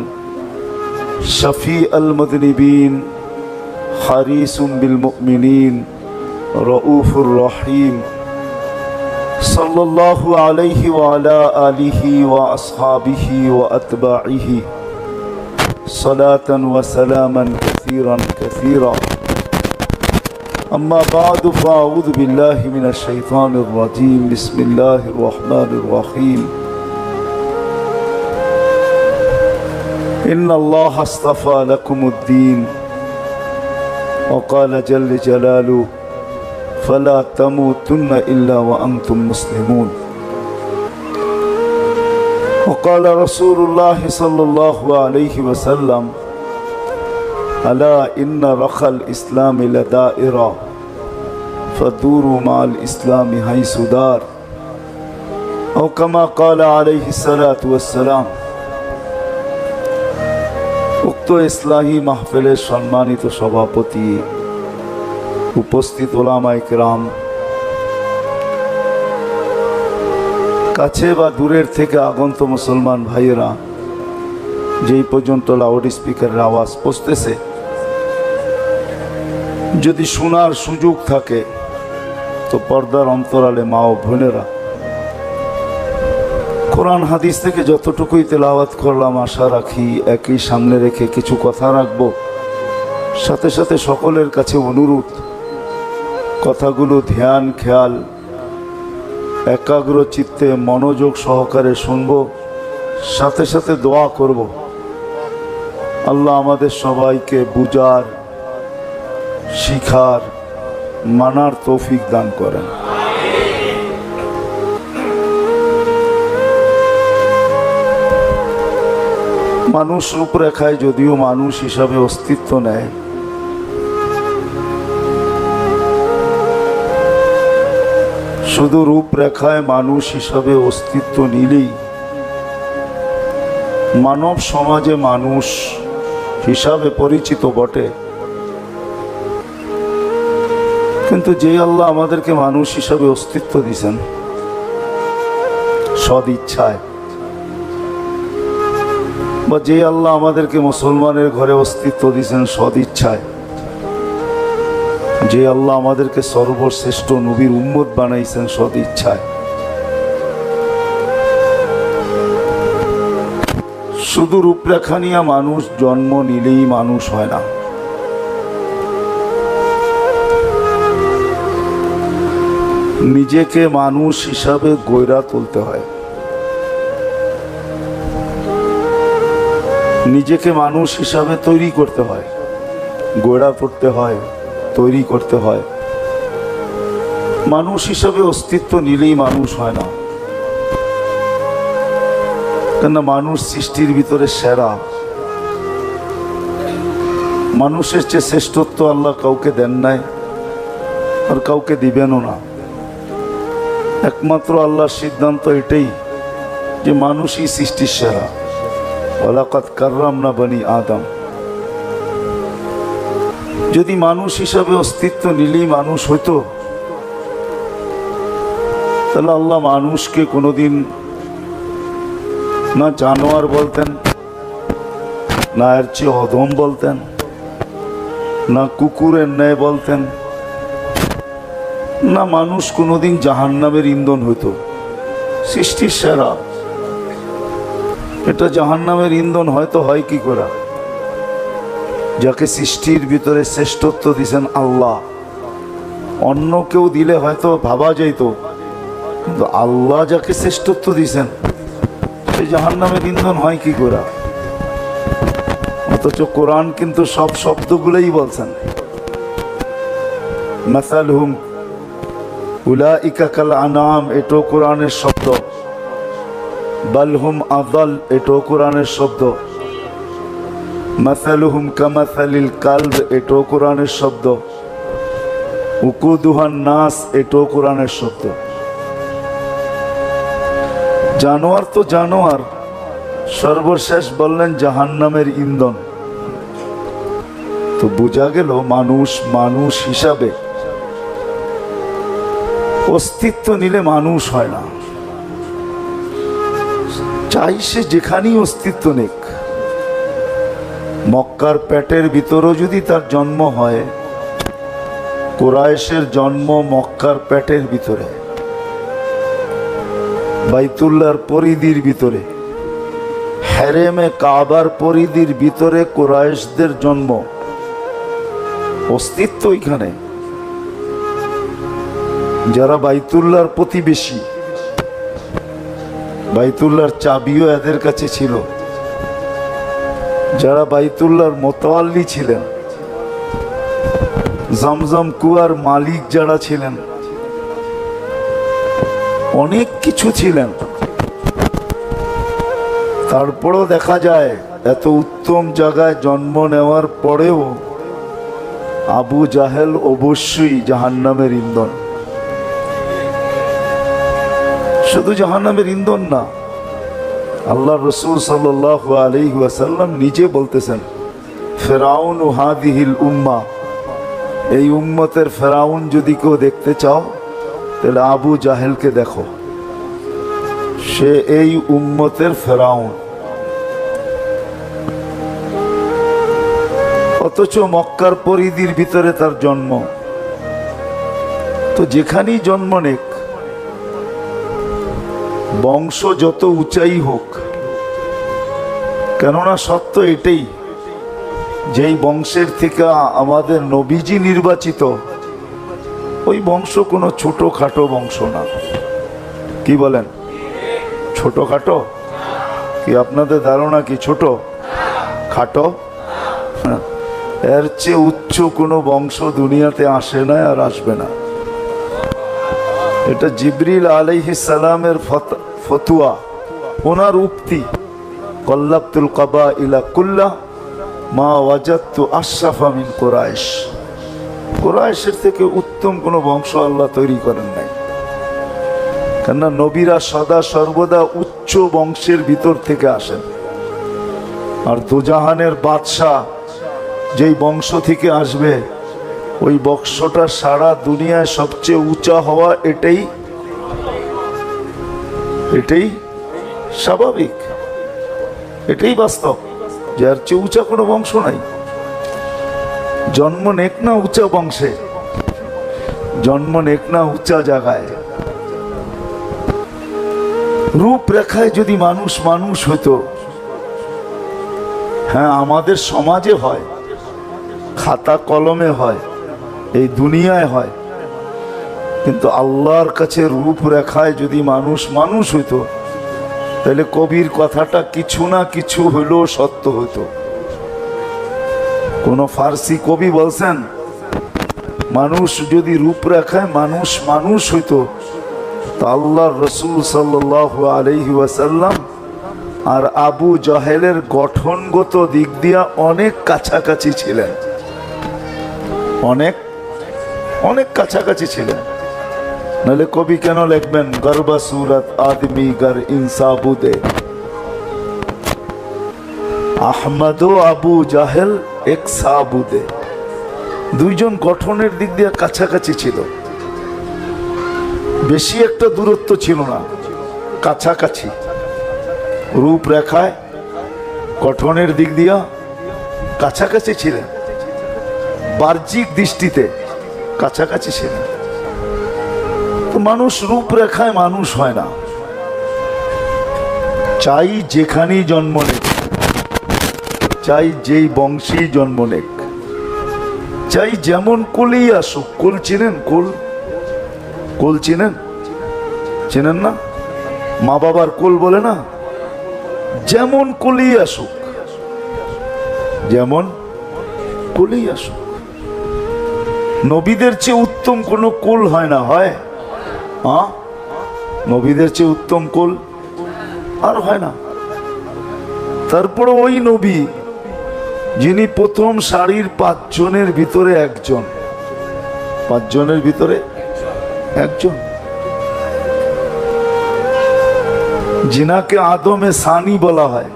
শাফীআল মুযনিবিন হারিসুম বিল মুমিনিন রাউফুর রহিম সাল্লাল্লাহু আলাইহি ওয়া আলা আলিহি ওয়া আসহাবিহি ওয়া আতবাইহি সালাতান ওয়া সালামান কাসীরান কাসীরা। أما بعد فأعوذ بالله من الشيطان الرجيم بسم الله الرحمن الرحيم إن الله اصطفى لكم الدين وقال جل جلاله فلا تموتن إلا وأنتم مسلمون وقال رسول الله صلى الله عليه وسلم ألا إن رخى الإسلام لدائرة فدوروا مع الإسلام حيث دار أو كما قال عليه الصلاة والسلام। উক্ত ইসলাহী মাহফিলের সম্মানিত সভাপতি, উপস্থিত ওলামায়ে কেরাম, কাছে বা দূরের থেকে আগন্ত মুসলমান ভাইয়েরা, যেই পর্যন্ত লাউড স্পিকারের আওয়াজ পৌঁছতেছে, যদি শোনার সুযোগ থাকে তো পর্দার অন্তরালে মা ও বোনেরা, কোরআন হাদিস থেকে যতটুকুই তেলাওয়াত করলাম আশা রাখি একই সামনে রেখে কিছু কথা রাখবো। সাথে সাথে সকলের কাছে অনুরোধ, কথাগুলো ধ্যান খেয়াল একাগ্র চিত্তে মনোযোগ সহকারে শুনবো, সাথে সাথে দোয়া করব। আল্লাহ আমাদের সবাইকে বুঝার, শিখার, মানার তৌফিক দান করেন। মানুষ রূপরেখায় যদিও মানুষ হিসাবে অস্তিত্ব নেয়, শুধু রূপরেখায় মানুষ হিসাবে অস্তিত্ব নিলেই মানব সমাজে মানুষ হিসাবে পরিচিত বটে। কিন্তু যে আল্লাহ আমাদেরকে মানুষ হিসাবে অস্তিত্ব দিয়েছেন সদ ইচ্ছায়, বা যে আল্লাহ আমাদেরকে মুসলমানের ঘরে অস্তিত্ব দিয়েছেন সদ ইচ্ছায়, যে আল্লাহ আমাদেরকে সর্বশ্রেষ্ঠ নবীর উম্মত বানাইছেন সদ ইচ্ছায়, শুধু রূপরেখা নিয়ে মানুষ জন্ম নিলেই মানুষ হয় না। নিজেকে মানুষ হিসাবে গড়া তুলতে হয়, নিজেকে মানুষ হিসাবে তৈরি করতে হয়, গড়া তুলতে হয়, তৈরি করতে হয়। মানুষ হিসাবে অস্তিত্ব নিলেই মানুষ হয় না, কেননা মানুষ সৃষ্টির ভিতরে সেরা। মানুষের চেয়ে শ্রেষ্ঠত্ব আল্লাহ কাউকে দেন নাই, আর কাউকে দিবেনও না। একমাত্র আল্লাহর সিদ্ধান্ত এটাই যে মানুষই সৃষ্টির সেরা। ওয়ালাকাদ কাররামনা বনি আদম। যদি মানুষ হিসাবে অস্তিত্ব নিলেই মানুষ হইতো, তাহলে আল্লাহ মানুষকে কোনোদিন না জানোয়ার বলতেন, না এর চেয়ে অধম বলতেন, না কুকুরের ন্যায় বলতেন, না মানুষ কোনোদিন জাহান্নামের ইন্ধন হইতো। সৃষ্টির সেরা এটা জাহান্নামের ইন্ধন হয়তো হয় কি করে? যাকে সৃষ্টির ভিতরে শ্রেষ্ঠত্ব দিয়েছেন আল্লাহ, অন্য কেউ দিলে হয়তো ভাবা যাইত, কিন্তু আল্লাহ যাকে শ্রেষ্ঠত্ব দিয়েছেন সে জাহান্নামের ইন্ধন হয় কি করে? অথচ কোরআন কিন্তু সব শব্দগুলোই বলছেন। মাসালহুম উলাইকা কাল আনাম, এটাও কোরআনের শব্দ। বালহুম আদাল, এটাও কোরআনের শব্দ। মাসালুহুম কামাসালিল কালব, এটাও কোরআনের শব্দ। উকুদুহান নাস, এটাও কোরআনের শব্দ। জানোয়ার তো জানোয়ার, সর্বশেষ বললেন জাহান্নামের ইন্ধন। তো বোঝা গেল মানুষ মানুষ হিসাবে অস্তিত্ব নিলে মানুষ হয় না। চাই সে যেখানেই অস্তিত্ব নেক। মক্কার পেটের ভিতরও যদি তার জন্ম হয়, কুরাইশের জন্ম মক্কার পেটের ভিতরে, বাইতুল্লাহর পরিধির ভিতরে, হেরেমে কাবার পরিধির ভিতরে কুরাইশদের জন্ম, অস্তিত্ব এখানে। যারা বাইতুল্লাহর প্রতিবেশী, বাইতুল্লাহর চাবিও এদের কাছে ছিল। যারা বাইতুল্লাহর মোতাওয়াল্লি ছিলেন, জমজম কুয়ার মালিক যারা ছিলেন, অনেক কিছু ছিলেন। তারপরও দেখা যায় এত উত্তম জায়গায় জন্ম নেওয়ার পরেও আবু জাহেল অবশ্যই জাহান্নামের ইন্ধন। শুধু জাহান্নামের ইন্ধন না, আল্লাহ রসুল সাল্লাল্লাহু আলাইহি ওয়াসাল্লাম নিজে বলতেছেন, ফেরাউন ও হাদিহিল উম্মা, এই উম্মতের ফেরাউন যদি কেউ দেখতে চাও তাহলে আবু জাহেলকে দেখো, সে এই উম্মতের ফেরাউন। অথচ মক্কার পরিধির ভিতরে তার জন্ম। তো যেখানেই জন্ম নেক, বংশ যত উঁচাই হোক, কেননা সত্য এটাই, যেই বংশের থেকে আমাদের নবীজি নির্বাচিত, ওই বংশ কোনো ছোটখাটো বংশ না। কি বলেন? ছোটখাটো? কি আপনাদের ধারণা কি ছোট খাটো? এর চেয়ে উচ্চ কোনো বংশ দুনিয়াতে আসে না আর আসবে না। এটা জিবরিল আলাইহিস সালামের ফতুয়া, ওনার উক্তি, কল্লাবতুল কাবাইলা কুল্লা মা ওয়াজাদতু আশরাফা মিন কুরাইশ। কুরাইশের থেকে উত্তম কোনো বংশ আল্লাহ তৈরি করেন নাই। কেননা নবীরা সদা সর্বদা উচ্চ বংশের ভিতর থেকে আসেন। আর দুজাহানের বাদশাহ যেই বংশ থেকে আসবে, ওই বংশটা সারা দুনিয়ায় সবচেয়ে উঁচা হওয়া, এটাই স্বাভাবিক, এটাই বাস্তব, যার চেয়ে উঁচা কোনো বংশ নাই। জন্ম নেক না উঁচা বংশে, জন্ম নেক না উঁচা জায়গায়। রূপরেখায় যদি মানুষ মানুষ হতো, হ্যাঁ আমাদের সমাজে হয়, খাতা কলমে হয়, এই দুনিয়ায় হয়, কিন্তু আল্লাহর কাছে রূপরেখায় যদি মানুষ মানুষ হইতো, তাহলে কবির কথাটা কিছু না কিছু হইলেও সত্য হতো। কোন ফার্সি কবি বলছেন, মানুষ যদি রূপরেখায় মানুষ মানুষ হইতো, তা আল্লাহর রসুল সাল্লাল্লাহু আলাইহি ওয়াসাল্লাম আর আবু জাহেলের গঠনগত দিক দিয়া অনেক কাছাকাছি ছিলেন, অনেক অনেক কাছাকাছি ছিলেন। নাহলে কবি কেন লিখবেন, গর্বা সুরত আদমি গর ইনসাবুদে, আহমদ ও আবু জাহেল এক সাবুদে। দুইজন গঠনের দিক দিয়ে কাছাকাছি ছিল, বেশি একটা দূরত্ব ছিল না, কাছাকাছি। রূপরেখায় গঠনের দিক দিয়া কাছাকাছি ছিলেন, বাহ্যিক দৃষ্টিতে কাছাকাছি ছিলেন। তো মানুষ রূপরেখায় মানুষ হয় না, চাই যেখানেই জন্ম নেক, চাই যেই বংশেই জন্ম নেক, চাই যেমন কুলেই আসুক। কুল চিনেন? কুল, কুল চিনেন? চেনেন না? মা বাবার কুল বলে না? যেমন কুলেই আসুক, যেমন কুলেই আসুক। নবীদের চেয়ে উত্তম কোন কুল হয় না, হয়? হ্যাঁ, নবীদের চেয়ে উত্তম কুল আর হয় না। তারপরে ওই নবী যিনি প্রথম সারির 5 জনের ভিতরে একজন, 5 জনের ভিতরে একজন, যিনাকে আদমে সানি বলা হয়।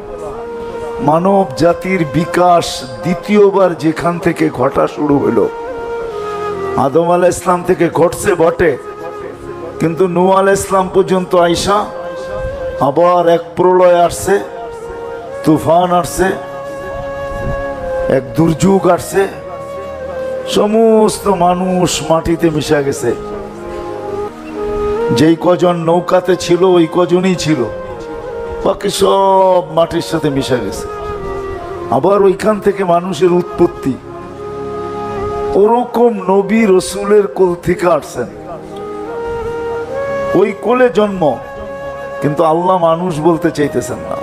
মানব জাতির বিকাশ দ্বিতীয়বার যেখান থেকে ঘটা শুরু হলো, আদম আলাইহিস সালাম থেকে ঘটছে বটে, কিন্তু নূহ আলাইহিস সালাম পর্যন্ত আইসা আবার এক প্রলয় আসছে, তুফান আসছে, এক দুর্যোগ আসছে, সমস্ত মানুষ মাটিতে মিশে গেছে। যেই কজন নৌকাতে ছিল ওই কজনই ছিল, বাকি সব মাটির সাথে মিশে গেছে। আবার ওইখান থেকে মানুষের উৎপত্তি। ওরকম নবী রসুলের কোল থেকে আসছেন, ওই কোলে জন্ম, কিন্তু আল্লাহ মানুষ বলতে চাইতেছেন না।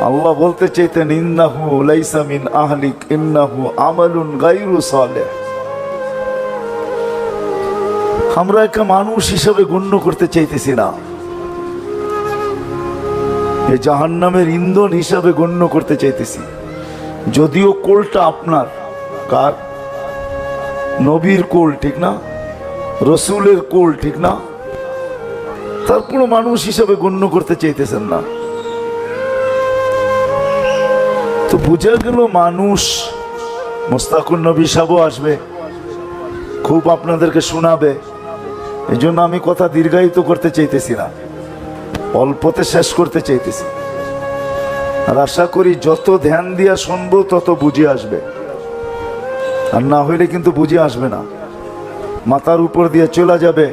আল্লাহ বলতে চাইতেন ইন্নাহু লাইসা মিন আহলিক ইন্নাহু আমালুন গায়রু সালেহ। আমরা একে মানুষ হিসাবে গণ্য করতে চাইতেছি না, এই জাহান্নামের ইন্ধন হিসাবে গণ্য করতে চাইতেছি। যদিও কোলটা আপনার, কার? নবীর কোল, ঠিক না? রসুলের কোল, ঠিক না? তারপর মানুষ হিসাবে গণ্য করতে চাইতেছেন না। তো বুঝা গেল মানুষ। মুস্তাকুন নবী সাহেবও আসবে, খুব আপনাদেরকে শোনাবে। এই জন্য আমি কথা দীর্ঘায়িত করতে চাইতেছি না, অল্পতে শেষ করতে চাইতেছি। আর আশা করি যত ধ্যান দিয়া শুনবো তত বুঝে আসবে, আর না হইলে কিন্তু বুঝে আসবে না, মাথার উপর দিয়ে চলে যাবে।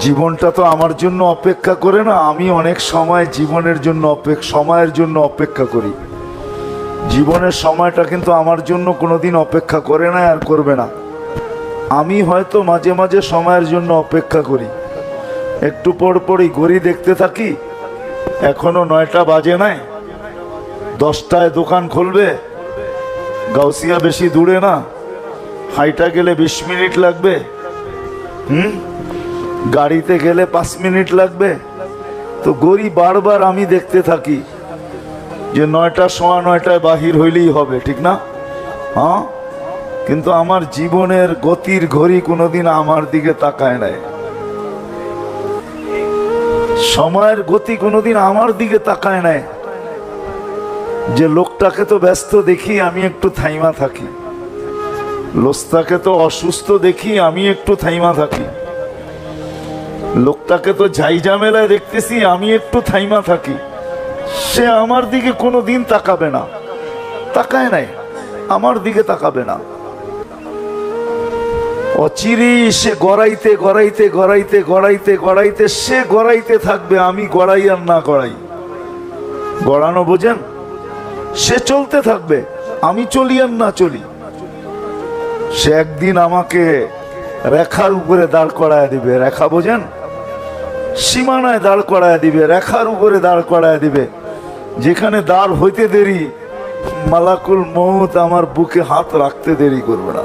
জীবনটা তো আমার জন্য অপেক্ষা করে না, আমি অনেক সময় জীবনের জন্য সময়ের জন্য অপেক্ষা করি। জীবনের সময়টা কিন্তু আমার জন্য কোনোদিন অপেক্ষা করে না আর করবে না। আমি হয়তো মাঝে মাঝে সময়ের জন্য অপেক্ষা করি, একটু পর পরই ঘড়ি দেখতে থাকি, এখনো 9টা বাজে নাই, 10টায় দোকান খুলবে। গাউসিয়া বেশি দূরে না, হাইটা গেলে 20 মিনিট লাগবে, গাড়িতে গেলে 5 মিনিট লাগবে। তো ঘড়ি বারবার আমি দেখতে থাকি যে 9টা, 9:15 বাহির হইলেই হবে, ঠিক না? হ্যাঁ, কিন্তু আমার জীবনের গতির ঘড়ি কোনোদিন আমার দিকে তাকায় নাই, সময়ের গতি কোনোদিন আমার দিকে তাকায় নাই। যে লোকটাকে তো ব্যস্ত দেখি আমি একটু থাইমা থাকি, লোকটাকে তো অসুস্থ দেখি আমি একটু থাইমা থাকি, লোকটাকে তো ঝাইঝামেলায় দেখতেছি আমি একটু থাইমা থাকি। সে আমার দিকে কোনোদিন তাকাবে না, তাকায় নাই, আমার দিকে তাকাবে না। অচিরে সে গড়াইতে গড়াইতে গড়াইতে গড়াইতে গড়াইতে সে গড়াইতে থাকবে, আমি গড়াই আর না গড়াই। গড়ানো বোঝেন? সে চলতে থাকবে, আমি চলি আর না চলি। সে একদিন আমাকে রেখার উপরে দাঁড় করায় দিবে, রেখা বোঝেন? সীমানায় দাঁড় করায় দিবে, রেখার উপরে দাঁড় করায় দিবে, যেখানে দাঁড় হইতে দেরি মালাকুল মউত আমার বুকে হাত রাখতে দেরি করবে না।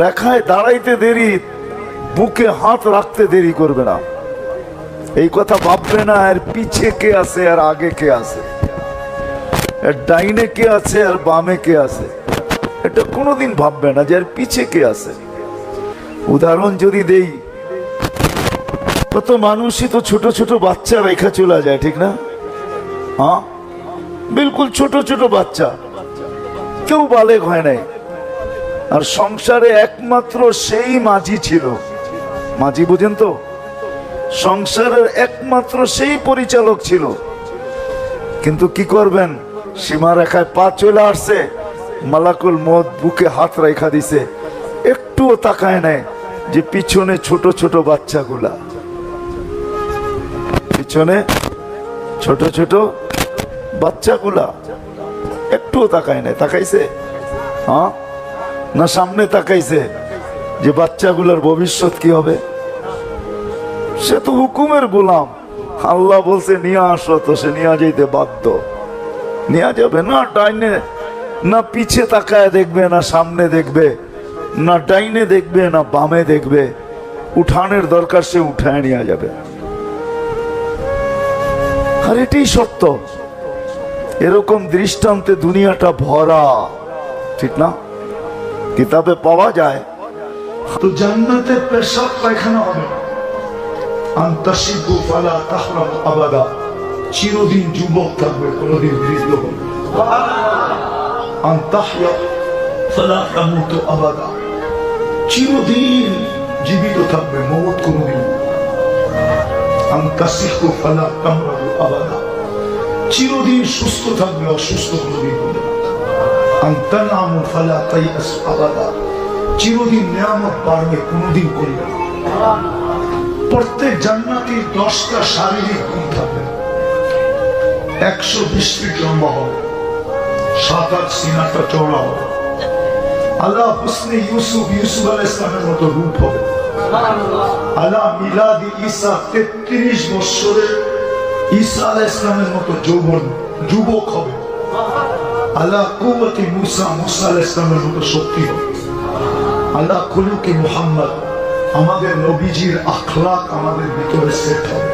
রেখায় দাঁড়াইতে দেরি, বুকে হাত রাখতে দেরি করবে না। এই কথা ভাববে না এর পিছে কে আছে আর আগে কে আছে, এর ডাইনে কে আছে আর বামে কে আছে, এটা কোনোদিন ভাববে না যে এর পিছে কে আছে। উদাহরণ যদি দেই, কত মানুষই তো ছোট ছোট বাচ্চা রেখা চলে যায়, ঠিক না? হ্যাঁ, বিলকুল ছোট ছোট বাচ্চা, কেউ বালেগ হয় নাই। আর সংসারে একমাত্র সেই মাঝি ছিল, মাঝি বুঝেন তো? সংসারের একমাত্র সেই পরিচালক ছিল। কিন্তু কি করবেন, সীমারেখায় পা চলে আসছে, মালাকুল মউত বুকে হাত রেখা দিছে, একটুও তাকায় নাই যে পিছনে ছোট ছোট বাচ্চাগুলা, পিছনে ছোট ছোট বাচ্চাগুলা একটুও তাকায় নাই। তাকাইছে? হ্যাঁ না সামনে তাকাইছে যে বাচ্চাগুলার ভবিষ্যৎ কি হবে? সে তো হুকুমের গোলাম। আল্লাহ বলছে নিয়ে আসো, তো সে নিয়ে যাইতে বাধ্য। নিয়ে যাবে না, ডাইনে না পিছে তাকায় দেখবে, না সামনে দেখবে, না ডাইনে দেখবে, না বামে দেখবে। উঠানের দরকার, সে উঠায় নিয়ে যাবে। আর এটাই সত্য। এরকম দৃষ্টান্তে দুনিয়াটা ভরা, ঠিক না? কিতাবে পাওয়া যায়। তো জান্নাতে পেশাব পায়খানা হবে, আন্তাশিবু ফালা তাহরামু আবাদা, চিরদিন যুবক থাকবে, কোনদিন বৃদ্ধ হবে। আনতাহইয়া ফালা তামুতু আবাদা, চিরদিন জীবিত থাকবে, মওত কোনদিন। আনতাসিহু ফালা তামরাদু আবাদা, চিরদিন সুস্থ থাকবে, অসুস্থ কোনদিন হবে না। আনতানামু ফালা তাইয়াসু আবাদা, চিরদিন নিয়ামত বাড়বে, কোনদিন করবে না। প্রত্যেক জান্নাতীর 10টা শারীরিক গুণ থাকবে। 120 ফিট লম্বা হবে, 7-8 সিনাটা চওড়া হবে। আলা হুসনে ইউসুফ, ইউসুফ আলাইহিস সালামের মতো রূপ হবে। আলা মিলাদি ঈসা, 33 বছরের ঈসা আলাইহিস সালামের মতো যুবক হবে। আলা কুওয়াতি মুসা, মুসা আলাইহিস সালামের মতো শক্তি হবে। আলা খুলুকি মুহাম্মদ, আমাদের নবীজির আখলাক আমাদের ভিতরে সেট হবে।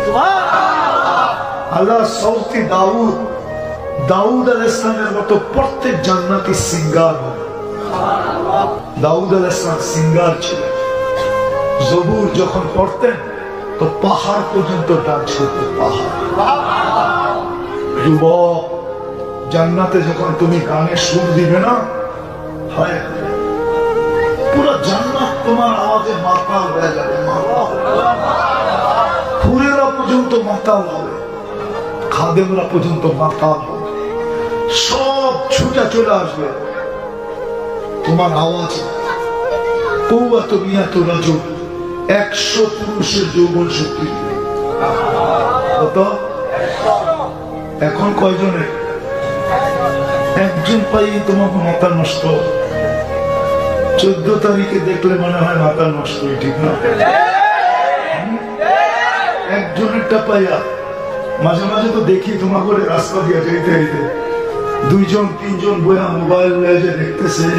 আল্লাহ সৌতি দাউদ, দাউদ আলাইহিস সালামের মতো প্রত্যেক জান্নাতি সিঙ্গার হবে। দাউদ আলাইহিস সালাম সিঙ্গার ছিলেন। জবুর যখন পড়তেন তো পাহাড় পর্যন্ত ডান্স হতো, পাহাড়। যুবক, জান্নাতে যখন তুমি গানের সুর দিবে না, হয় পুরো জান্নাত তোমার আওয়াজে মাতাল হয়ে যাবে। হুরেরা পর্যন্ত মাতাল হবে, খাদেমরা পর্যন্ত মাতাল হবে, সব ছুটে চলে আসবে তোমার আওয়াজ। কৌয়াত মিয়াত রাজুল, 100 পুরুষের যৌবন শক্তি। কত? এখন কয়জনে? একজন পাই তোমাকে মাথা নষ্ট। 14 তারিখে দেখলে মনে হয় মাথা নষ্ট, ঠিক না? একজনেরটা পাইয়া মাঝে মাঝে তো দেখি তোমার করে রাস্তা দিয়ে যেতে যেতে 2-3জন বইয়া মোবাইল যে দেখতেছে।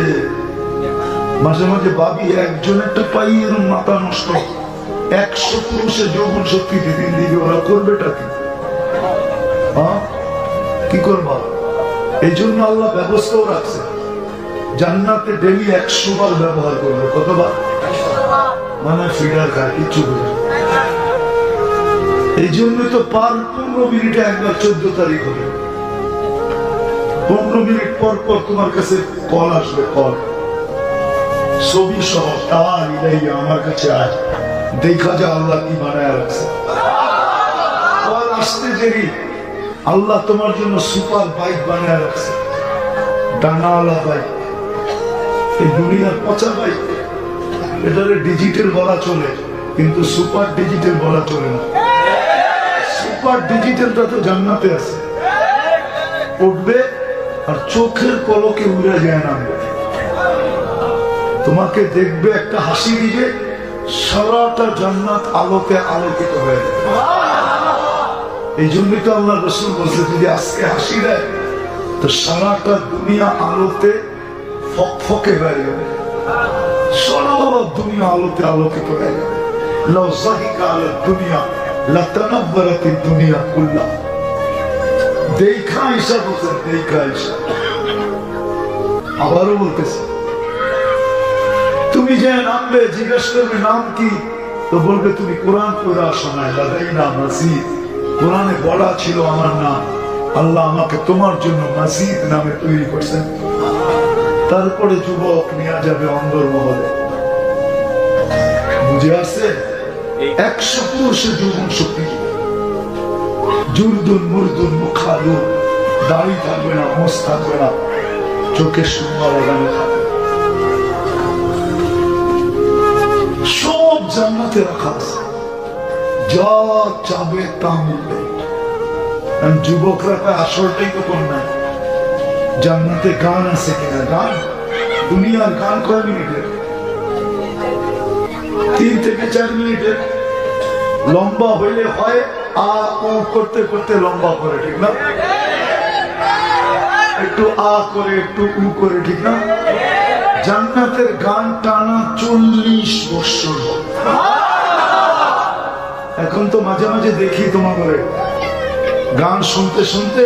মাঝে মাঝে ভাবি একজনেরটা পাই এরকম মাথা নষ্ট। 100 পুরুষের যৌবন শক্তি দিদিন দিকে ওরা করবেটা কি? কি করবা? এই জন্য আল্লাহ ব্যবস্থাও রাখছে, জান্নাতে ডেলি 100 বার ব্যবহার করবে। কতবার? মানে ফিডার খায়, কিচ্ছু করে। এই জন্য তো পার 15 মিনিটে একবার 14 তারিখ হবে। 15 মিনিট পর পর তোমার কাছে কল আসবে, কল ছবি সহ, তার ইলাইয়া আমার কাছে আজ দেখা যা আল্লাহ কি বানায় রাখছে। কল আসতে দেরি, আল্লাহ তোমার জন্য সুপার বাইক বানায় রাখছে, ডানাওয়ালা বাইক। এই দুনিয়ার পচা বাইক, এটারে ডিজিটাল বলা চলে, কিন্তু সুপার ডিজিটাল বলা চলে না। সুপার ডিজিটালটা তো জান্নাতে আছে, উঠবে আর চোখের পলকে উড়ে যায় নামবে। তোমাকে দেখবে, একটা হাসি দিবে, সারাটা জান্নাত আলোতে আলোকিত হয়ে যাবে। এই জন্যই তো আল্লাহ রাসূল বলছে, যদি আজকে হাসি দেয় তো সারাটা দুনিয়া আলোতে ফকফকে হয়ে যাবে, সারা দুনিয়া আলোতে আলোকিত হয়ে যাবে। লাউ যাহিকা আলা দুনিয়া লাতানাব্বারাতিদ দুনিয়া কুল্লা। দেখা ঈশা বলছেন, দেখা ঈশা। আবারও বলতেছে, তুমি যে নামবে, জিজ্ঞেস করবে নাম কি, তো বলবে তুমি কোরআন পড়া শোনায়। লাদাইনা মাজিদ, কোরআনে বলা ছিল আমার নাম, আল্লাহ আমাকে তোমার জন্য মাজিদ নামে তৈরি করছেন। তারপরে যুবক নিয়ে যাবে অন্দর মহলে। বুঝে আসছে? 100 পুরুষের যৌবন শক্তি। জুরদুন মুরদুন মুখালু, দাড়ি থাকবে না, মোষ থাকবে না, চোখে সুন্দর লাগানো থাকবে, সব জান্নাতে রাখা আছে, যা চাবে তা মিলবে। যুবকরা কয় আসলটাই তো কোন নাই, জান্নাতে গান আছে কিনা? গান, দুনিয়ার গান কয় মিনিটের? 3 থেকে 4 মিনিটের। লম্বা হইলে হয় আ ও করতে করতে লম্বা করে, ঠিক না? একটু আ করে একটু উ করে, ঠিক না? জান্নাতের গান টানা 40 বছর। এখন তো মাঝে মাঝে দেখি তোমাদের গান শুনতে শুনতে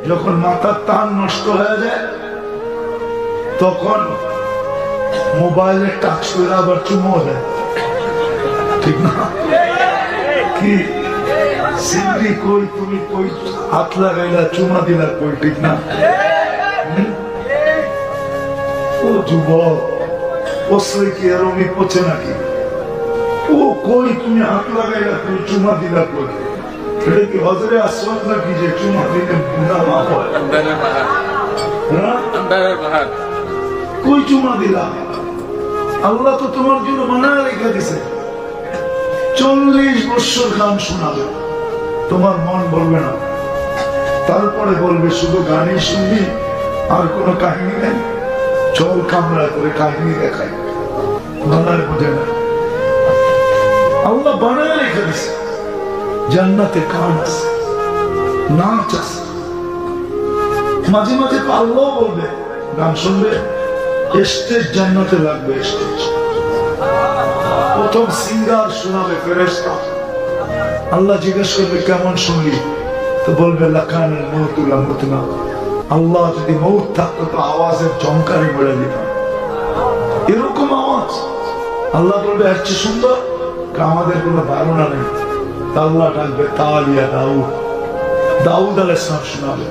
যখন মাথার টান নষ্ট হয়ে যায় তখন মোবাইলে টাচ করে আবার চুমো দেয়, ঠিক না? কি সিংড়ি কই, তুমি কই হাত লাগাইলা চুমা দিলা কই, ঠিক না? ও যুবক, পচলে কি এরমি পচে নাকি? ও কই তুমি হাত লাগাইলা কই চুমা দিলা কই? এটা কি হজরে আসওয়াদ নাকি যে চুমা দিলে গুনাহ মাফ হয়? কই চুমা দিলা? আল্লাহ তো তোমার জন্য বানায় রেখে দিছে। 40 বছর গান শোনাবে, তোমার মন বলবে না। তারপরে বলবে শুধু গানই শুনবি, আর কোনো কাহিনী নেই। চল কামরা করে কাহিনী দেখাই, বানায় বোঝে না। আল্লাহ বানায় রেখে দিছে। জান্নাতে গান আছে, নাচ আছে। মাঝে মাঝে আল্লাহ বলবে গান শুনবে, স্টেজ জান্নাতে লাগবে। স্টেজ প্রথম সিঙ্গার শোনাবে ফেরেশতা। আল্লাহ জিজ্ঞেস করবে কেমন শুনলি? তো বলবে লাকানাল মাউতু লামুতনা। আল্লাহ যদি মৌত থাকতো তো আওয়াজের ঝংকারে বেড়ে দিতাম। এরকম আওয়াজ আল্লাহ বলবে এর চেয়ে সুন্দর? আমাদের কোনো ধারণা নেই। আল্লাহ ডাকবে তালিয়া দাউদ, দাউদ আলাইহিস সালাম শোনাবে,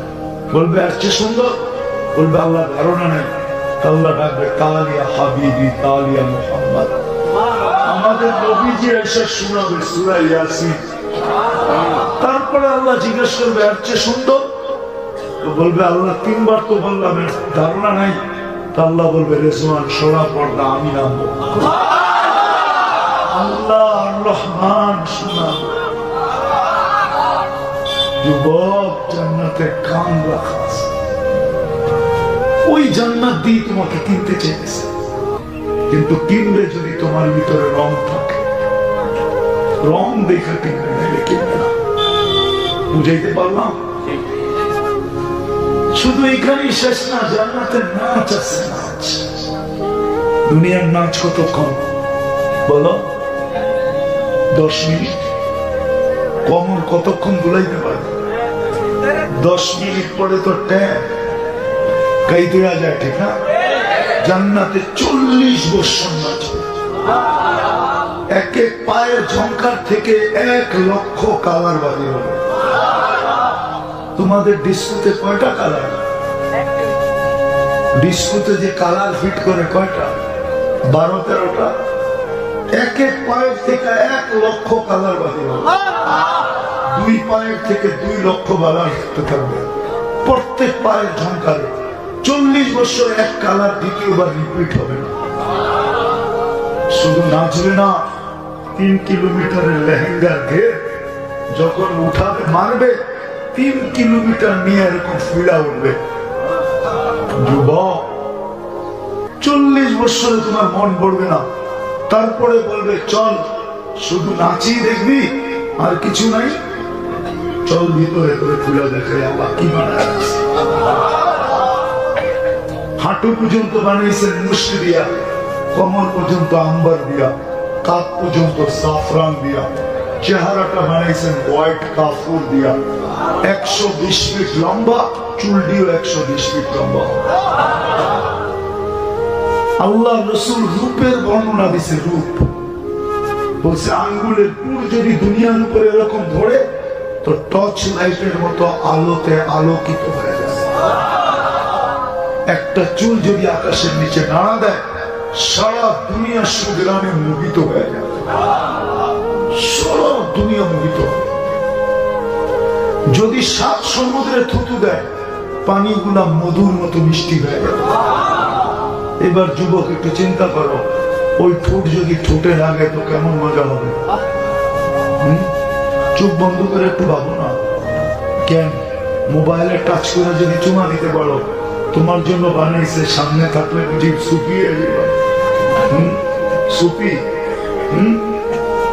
বলবে এর চেয়ে সুন্দর? বলবে আল্লাহ ধারণা নেই। আল্লাহ ডাকবে তালিয়া হাবিবি, তালিয়া মুহাম্মদ। আমাদের নবীজি এসে শোনাবে সূরা ইয়াসিন। তারপরে আল্লাহ জিজ্ঞেস করবে এর চেয়ে সুন্দর? তো বলবে আল্লাহ 3 বার তো বললাম, ধারণা নাই। তা আল্লাহ বলবে রেজওয়ান সরা পর্দা আমি নামবো। আল্লাহ আর রহমান শোনাবে। যুবক, জান্নাতে কান রাখা আছে। ওই জান্নাত দিয়ে তোমাকে কিনতে চেয়েছে, কিন্তু কিনবে যদি তোমার ভিতরে রং থাকে। রং দেখে কিনবে, নাইলে কিনবে না। বুঝাইতে পারলাম? শুধু এখানেই শেষ না, জান্নাতের নাচ আছে। নাচ, দুনিয়ার নাচ কতক্ষণ বলো? 10 মিনিট। কমর কতক্ষণ দুলাইতে পারে? 10 মিনিট পরে তো ট্যাপ গাই দেওয়া যায়, ঠিক না? জান্নাতে 40 বছর নাচ। এক এক পায়ের ঝংকার থেকে 1 লক্ষ কালার বাড়ি হবে। তোমাদের ডিস্কোতে কয়টা কালার? ডিস্কোতে যে কালার ফিট করে কয়টা? 12-13টা। এক এক পায়ের থেকে 1 লক্ষ কালার বাড়ি হবে। 2 পায়ের থেকে 2 লক্ষ কালার থাকবে প্রত্যেক পায়ের ঝংকারে। 40 বছর 1 কালার দ্বিতীয়বার রিপিট হবে না। শুধু নাচবে না, 3 কিলোমিটারের লেহেঙ্গার ঘের যখন উঠাবে মারবে, 3 কিলোমিটার নিয়ে এরকম ফিরা উঠবে। যুবক, 40 বছরে তোমার মন পড়বে না। তারপরে বলবে চল শুধু নাচি দেখবি, আর কিছু নাই। চল ভিতরে করে খুলে দেখে আল্লাহ কি বানায়। হাঁটু পর্যন্ত বানিয়েছেন মুষ্টি দিয়া, কমর পর্যন্ত আম্বার দিয়া, কাপ পর্যন্ত সাফরান দিয়া, চেহারাটা বানিয়েছেন হোয়াইট কাফুর দিয়া। 120 ফিট লম্বা, চুল দিয়েও 120 ফিট লম্বা। আল্লাহ রসুল রূপের বর্ণনা দিছে। রূপ বলছে আঙ্গুলের পুর যদি দুনিয়ার উপরে এরকম ধরে তো টর্চ লাইটের মতো আলোতে আলোকিত হয়ে যাবে। একটা চুল যদি আকাশের নিচে নাড়া দেয়, সারা দুনিয়া সুগ্রামে মোহিত হয়ে যাবে। সারা দুনিয়া মোহিত হবে। যদি 7 সমুদ্রে থুতু দেয়, পানিগুলা মধুর মতো মিষ্টি হয়ে যাবে। এবার যুবক একটু চিন্তা করো, ওই ঠোঁট যদি ঠোঁটে লাগে তো কেমন মজা হবে। চোখ বন্ধ করে একটু ভাবো না, কেন মোবাইলে টাচ করে যদি চুমা দিতে পারো, তোমার জন্য বানাইছে, সামনে থাকলে বুঝি সুপিয়ে সুপি।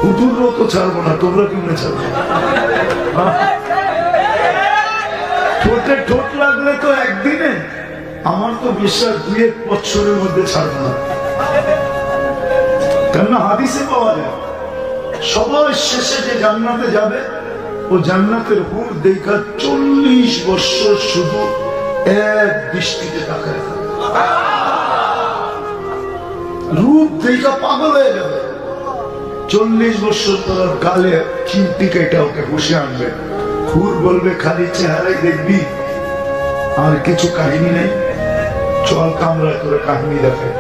হুজুরও তো ছাড়বো না, তোমরা কেমনে ছাড়বো? ঠোঁটে ঠোঁট লাগলে তো একদিনে, আমার তো বিশ্বাস 2-1 বছরের মধ্যে ছাড়বো না। কেননা হাদিসে পাওয়া যায় সবার শেষে যে জান্নাতে যাবে ও জান্নাতের হুর দেখা 40 বছর শুধু এক দৃষ্টিতে তাকায় থাকবে, রূপ দেখা পাগল হয়ে যাবে। 40 বছর পর গালে চিমটি কেটে ওকে বসে আনবে, হুর বলবে খালি চেহারাই দেখবি, আর কিছু কাহিনী নেই, চল কামরা করে কাহিনী দেখে।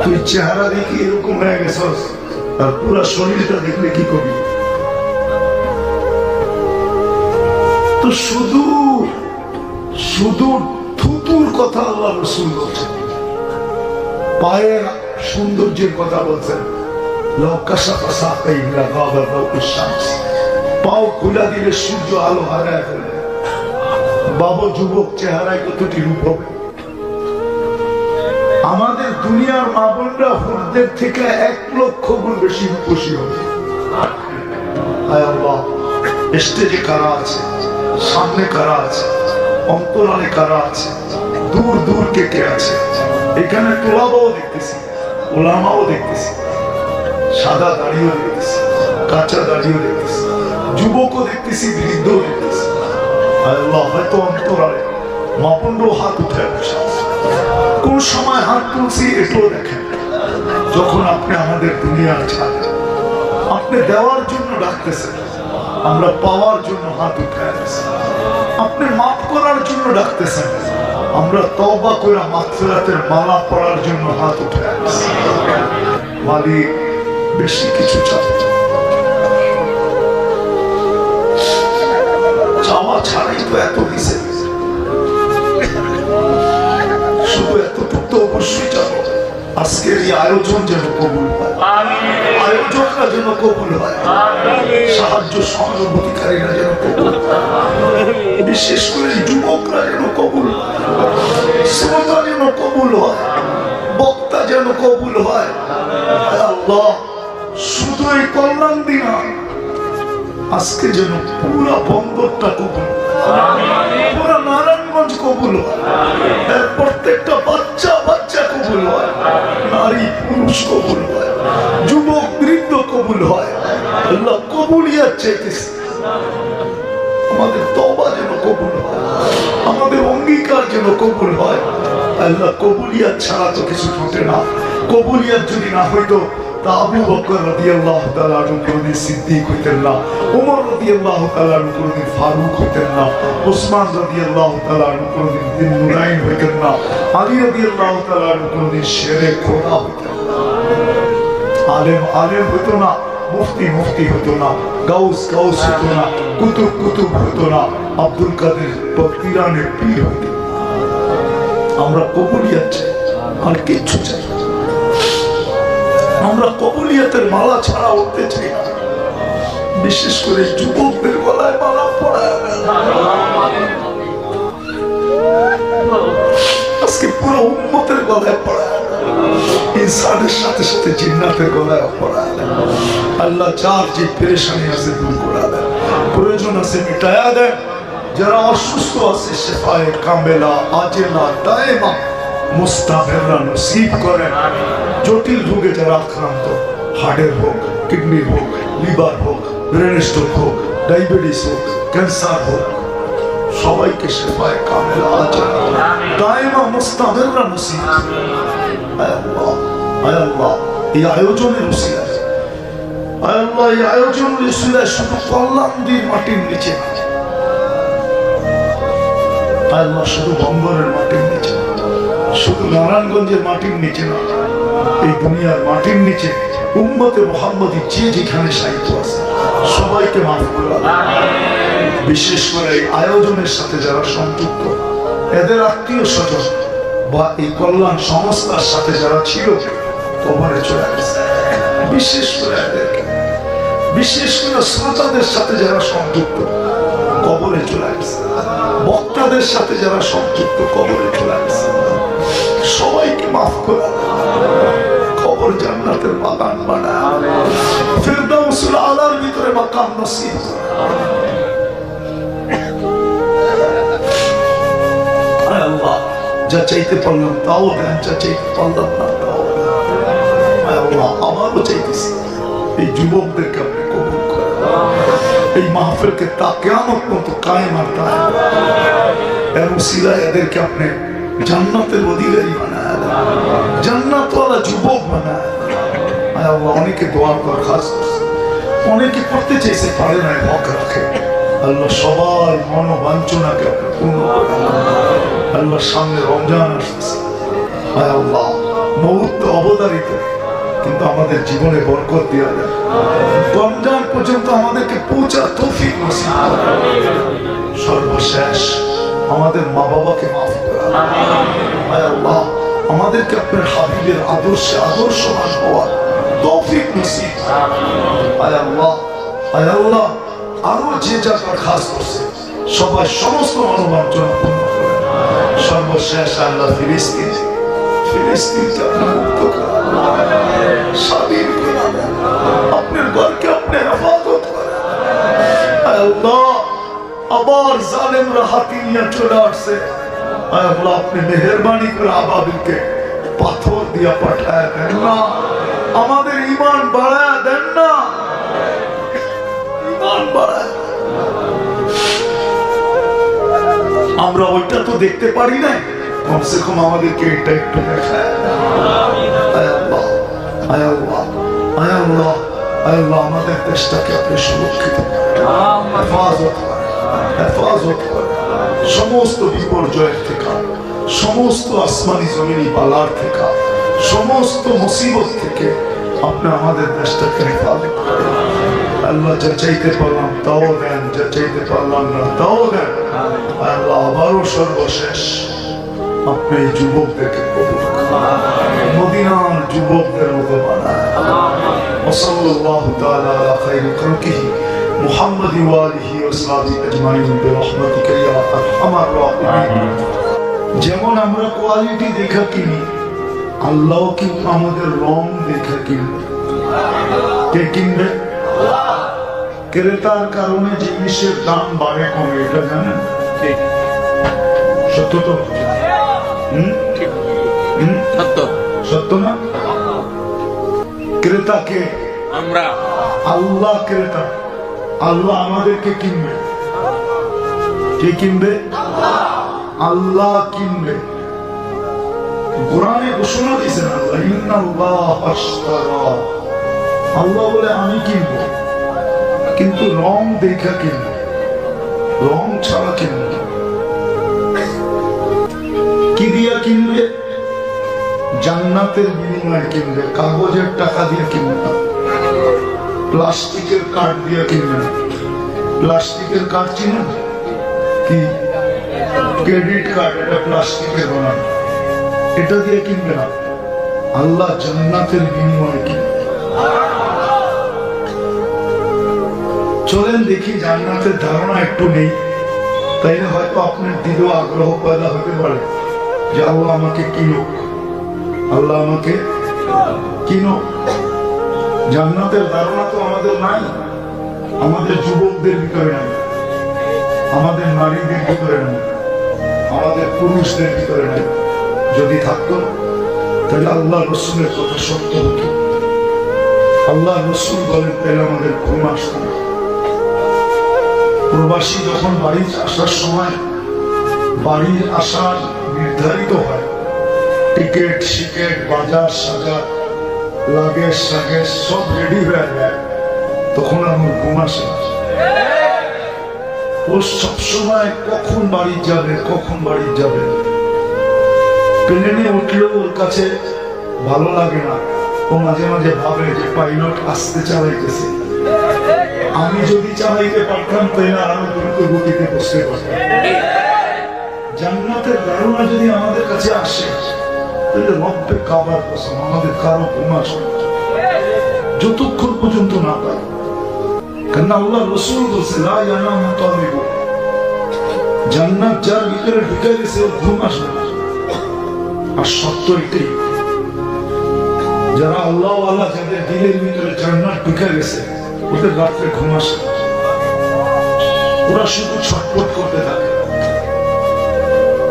তুই চেহারা দেখি এরকম হয়ে গেছস, আর পুরো শরীরটা দেখলে কি করবি? তো শুধু শুধু থুতুর কথা আল্লাহ রাসূল বলছেন, পায়ের সৌন্দর্যের কথা বলছেন। পাও খোলা দিলে সূর্য আলো হারায় ফেলবে। বাবা যুবক চেহারায় কতটি রূপ হবে। আমাদের দুনিয়ার মা বোনরা হুরদের থেকে 1 লক্ষ গুণ বেশি রূপসী হবে। হায় আল্লাহ, স্টেজে কারা আছে, সামনে কারা আছে, অন্তরালে কারা আছে, দূর দূর কে কে আছে। এখানে তোলাবাও দেখতেছি, ওলামাও দেখতেছি, সাদা দাড়িও দেখতেছি, কাঁচা দাড়িও দেখতেছি, যুবকও দেখতেছি, বৃদ্ধও দেখতেছি। আল্লাহ, হয়তো অন্তরালে মা বোনরাও হাত উঠে বসে আছে। কোন সময় হাত তুলছি এটাও দেখেন। যখন আপনি আমাদের দুনিয়ার ছাড়, আপনি দেওয়ার জন্য ডাকতেছেন, আমরা পাওয়ার জন্য হাত উঠে আসছি। আপনি মাফ করার জন্য ডাকতেছেন, আমরা তওবা করে মাগফিরাতের মালা পড়ার জন্য হাত উঠে আসছি। মালিক বেশি কিছু চাই, চাওয়া ছাড়াই তো এত দিছে, শুধু এতটুকু তো অবশ্যই চাবো। আজকের এই আয়োজন যেন কবুল হয়, আয়োজকরা যেন কবুল হয়, সাহায্য সহানুভূতিকারীরা যেন কবুল হয়, বিশেষ করে যুবকরা যেন কবুল হয়, শ্রোতা যেন কবুল হয়, বক্তা যেন কবুল হয়। আল্লাহ, শুধু এই কল্যাণ দিনা আজকে যেন পুরা বন্দরটা কবুল, পুরা নারায়ণগঞ্জ কবুল হয়, এর প্রত্যেকটা বাচ্চা বাচ্চা কবুল হয়, নারী পুরুষ কবুল হয়, যুবক বৃদ্ধ কবুল হয়। আল্লাহ কবুলিয়াত চাইতেছি, আমাদের তওবা যেন কবুল হয়, আমাদের অঙ্গীকার যেন কবুল হয়। আল্লাহ কবুলিয়াত ছাড়া তো কিছু ঘটে না। কবুলিয়াত যদি না হইতো তা আবু বকর রাদিয়াল্লাহু তাআলা আনহু কোনদিন সিদ্দিক হইতেন না, ওমর রাদিয়াল্লাহু তাআলা আনহু কোনদিন ফারুক হইতেন না, ওসমান রাদিয়াল্লাহু তাআলা আনহু কোনদিন যিন্নুরাইন হইতেন না, আলী রাদিয়াল্লাহু তাআলা আনহু কোনদিন শেরে খোদা হইতেন না। আলেম আলেম হইতো না, মুফতি মুফতি হইতো না, গাউস গাউস হইতো না, কুতুব কুতুব হইতো না, আব্দুল কাদের পীরানের পীর হইতো। আমরা কবুলিয়াত চাই, আর কিচ্ছু চাই না। আমরা কবুলিয়াতের মালা ছাড়া উঠতে চাই না। বিশেষ করে যুবকদের গলায় মালা পড়ায় আজকে পুরো উম্মতের গলায় পড়ায়, ইনসানের সাথে সাথে জিন্নাতের গলায় পড়ায়। আল্লাহ যার যে পেরেশানি আছে দূর করে দেন, প্রয়োজন আছে মিটায়া দেন। যারা অসুস্থ আছে শেফায়ে কামেলা আজেলা দায়েমা মুস্তামেররা নসিব করেন। জটিল রোগে যারা আক্রান্ত, হার্টের হোক, কিডনির হোক, লিভার হোক, ব্রেন স্ট্রোক হোক, ডায়াবেটিস হোক, ক্যান্সার হোক, সবাইকে শেফায়ে কামেলা আজেলা দায়েমা মুস্তামেররা নসিব। আয় আল্লাহ, এই আয়োজনের উসিলায়, আয় আল্লাহ, এই আয়োজনের উসিলায় শুধু কল্যাণদীর মাটির নিচে, আল্লাহ শুধু বন্দরের মাটির নিচে, শুধু নারায়ণগঞ্জের মাটির নিচে না, এই দুনিয়ার মাটির নিচে উম্মতে মুহাম্মদী যে যেখানে সাহিত্য আছে সবাইকে মাফ করে আল্লাহ। বিশেষ করে এই আয়োজনের সাথে যারা সংযুক্ত, এদের আত্মীয় স্বজন বা এই কল্যাণ সংস্থার সাথে যারা ছিল, কবরে চলে গেছে। বিশেষ করে এদেরকে, বিশেষ করে শ্রোতাদের সাথে যারা সংযুক্ত কবরে চলে গেছে, বক্তাদের সাথে যারা সংযুক্ত কবরে চলে গেছে, সবাইকে মাফ করে কবর জান্নাতের বাগান বানায়, ফিরদাউসুল আলার ভিতরে মাকাম নসিব করে। আয় আল্লাহ, যা চাইতে পারলাম তাও দেন, যা চাইতে পারলাম না তাও দেন। আয় আল্লাহ, আমারও চাইতেছি এই যুবকদেরকে আপনি কবুল করেন, এই মাহফিলকে তা কিয়ামত পর্যন্ত কায়েম আর দায়েম, এর উসিলায় এদেরকে আপনি জান্নাতের অধিকারী বানায় দেন, জান্নাতওয়ালা যুবক বানায় দেন। আয় আল্লাহ, অনেকে দোয়ার পর খাস করছে, অনেকে করতে চাইছে পারে না, হক রাখে। আল্লাহ সবার মনোবাঞ্ছনাকে আপনি পূর্ণ করেন। আল্লাহ সামনে রমজান আসতেছে, আয় আল্লাহ মুহূর্ত অবধারিত, কিন্তু আমাদের জীবনে বরকত দিয়া দেন। রমজান পর্যন্ত আমাদেরকে পৌঁছার তৌফিক নসিব করেন। সর্বশেষ আমাদের মা বাবাকে মাফ করেন। আয় আল্লাহ, আমাদেরকে আপনার হাবিবের আদর্শে আদর্শবান হওয়ার তৌফিক নসিব করেন। আয় আল্লাহ, আয় আল্লাহ, আরো যে যা খাস করছে সবাই সমস্ত মনোবাঞ্ছনা পূর্ণ করেন। সর্বশেষ আল্লাহ ফিলিস্তিনকে আপনি মুক্ত করেন, স্বাধীন করেন, আপনার ঘরকে আপনি হেফাজত করেন। আয় আল্লাহ, আবার জালেমরা হাতি নিয়ে চলে আসছে, আয় আল্লাহ আপনি মেহেরবানি করে আবাবিলকে পাথর দিয়া পাঠায় দেন না, আমাদের ঈমান বাড়ায় দেন না, ঈমান বাড়ায়। আমরা ওইটা তো দেখতে পারি না, কমসে কম আমাদেরকে এটা একটু দেখায়। আয় আল্লাহ, আয় আল্লাহ, আয় আল্লাহ, আয় আল্লাহ, আমাদের দেশটাকে আপনি সুরক্ষিত করেন, হেফাজত করেন, হেফাজত করেন সমস্ত বিপর্যয়ের থেকে, সমস্ত আসমানি জমিনি বালার থেকে, সমস্ত মুসিবত থেকে আপনি আমাদের দেশটাকে হেফাজত করেন। আল্লাহ, যা চাইতে পারলাম তাও দেন, যা চাইতে পারলাম না তাও দেন। আল্লাহ, আবারও সর্বশেষ আপনি এই যুবকদেরকে কবুল করেন, মদিনার যুবকদের মতো বানায়। ওয়াসাল্লাল্লাহু তাআলা আলা খায়রি খালকিহি মুহাম্মাদি ওয়া আলিহি ওয়া সাহবিহি আজমাইন বিরহমাতিকা ইয়া আরহামার রাহিমিন। যেমন আমরা কোয়ালিটি দেখা কিনি, আল্লাহ কিন্তু আমাদের রং দেখা কিনবে। কে কিনবে? ক্রেতার কারণে জিনিসের দাম বাড়ে কমে, এটা জানেন? সত্য তো? সত্য না? ক্রেতাকে আমরা, আল্লাহ ক্রেতা, আল্লাহ আমাদেরকে কিনবে। কে কিনবে? আল্লাহ কিনবে। কোরআনে ঘোষণা দিয়েছেন আল্লাহ, ইন্নাল্লাহ আশতারা, আল্লাহ বলে আমি কিনবো, কিন্তু রং দেখা কিনবো, রং ছাড়া কিনবো। কি দিয়া কিনবে? জান্নাতের বিনিময়ে কিনবে, কাগজের টাকা দিয়ে কিনবে না, প্লাস্টিকের কার্ড দিয়ে কিনবে না। প্লাস্টিকের কার্ড চিনেন কি? ক্রেডিট কার্ড, এটা প্লাস্টিকের বানানো, এটা দিয়ে কিনবে না। আল্লাহ জান্নাতের বিনিময়ে কিনবে। চলেন দেখি, জান্নাতের ধারণা একটু নেই, তাইলে হয়তো আপনার দিলেও আগ্রহ পয়দা হতে পারে যে আল্লাহ আমাকে কিনো, আল্লাহ আমাকে কিনো। জান্নাতের ধারণা তো আমাদের নাই, আমাদের যুবকদের ভিতরে নাই, আমাদের নারীদের ভিতরে নাই, আমাদের পুরুষদের ভিতরে নাই। যদি থাকতো তাহলে আল্লাহ রসুলের কথা সত্য হতো। আল্লাহ রসুল বলেন তাহলে আমাদের ঘুম আসতো না। প্রবাসী যখন বাড়ি আসার সময়, বাড়ির আসার নির্ধারিত হয়, টিকেট শিকেট বাজার সাজার লাগেজ সাগেজ সব রেডি হয়ে যায়, তখন আমার ঘুম আসে না। ও সবসময় কখন বাড়ি যাবে, কখন বাড়ি যাবে। প্লেনে উঠলেও ওর কাছে ভালো লাগে না, ও মাঝে মাঝে ভাবে যে পাইলট আসতে চালাইতেছে, আমি যদি চালাইতে পারতাম তাহলে আরো দ্রুত গতিতে বসতে পারতাম। জান্নাতের ধারণা যদি আমাদের কাছে আসে তাহলে রব্বে কাবার কসম আমাদের কারো ঘুম আসবে না। যতক্ষণ পর্যন্ত না পাই। কেন আল্লাহ রাসূল বলেছে লা ইয়ানামু তালিবু, জান্নাত যার ভিতরে ঢুকে গেছে ওর ঘুম আসবে না। আর সত্য এটাই, যারা আল্লাহ ওয়ালা, যাদের দিলের ভিতরে জান্নাত ঢুকে গেছে ওদের রাত্রে ঘুম আসে না। ওরা শুধু ছটফট করতে থাকে।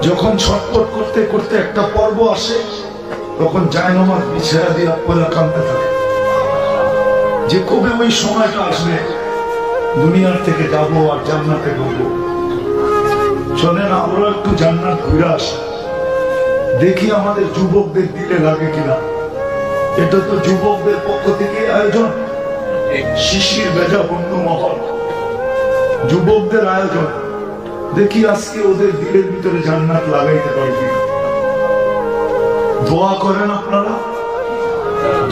যখন ছটফট করতে করতে একটা পর্ব আসে তখন জায়নামাজ বিছায়া দিয়ে আপনারা কাঁদতে থাকে যে কবে ওই সময়টা আসবে দুনিয়ার থেকে যাবো আর জান্নাতে ঢুকবো। চলেন আমরা একটু জান্নাত ঘুরে আসি, দেখি আমাদের যুবকদের দিলে লাগে কিনা। এটা তো যুবকদের পক্ষ থেকে আয়োজন, শিশির বেজা বন্ধু মহল, যুবকদের আয়োজন। দেখি আজকে ওদের দিলের ভিতরে জান্নাত লাগাইতে পারবি। দোয়া করেন আপনারা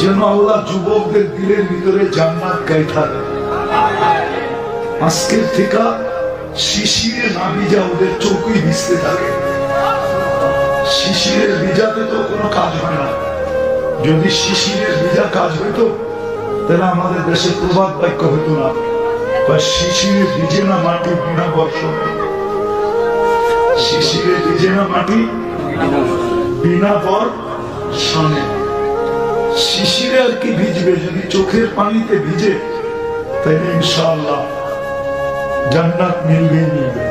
যেন আল্লাহ যুবকদের দিলের ভিতরে জান্নাত গাইথা দেয়। আজকের থেকে শিশিরে না ভিজা ওদের চোখই ভিজতে থাকে। শিশিরের ভিজাতে তো কোনো কাজ হয় না। যদি শিশিরের ভিজা কাজ হইতো তাহলে আমাদের দেশে প্রবাদ বাক্য হইতো না, বা শিশিরে ভিজে না মাটি বিনা বর্ষণে। শিশিরে ভিজে না মাটি বিনা বর্ষণে। শিশিরে আর কি ভিজবে, যদি চোখের পানিতে ভিজে তাহলে ইনশাআল্লাহ জান্নাত মিলবে মিলবে।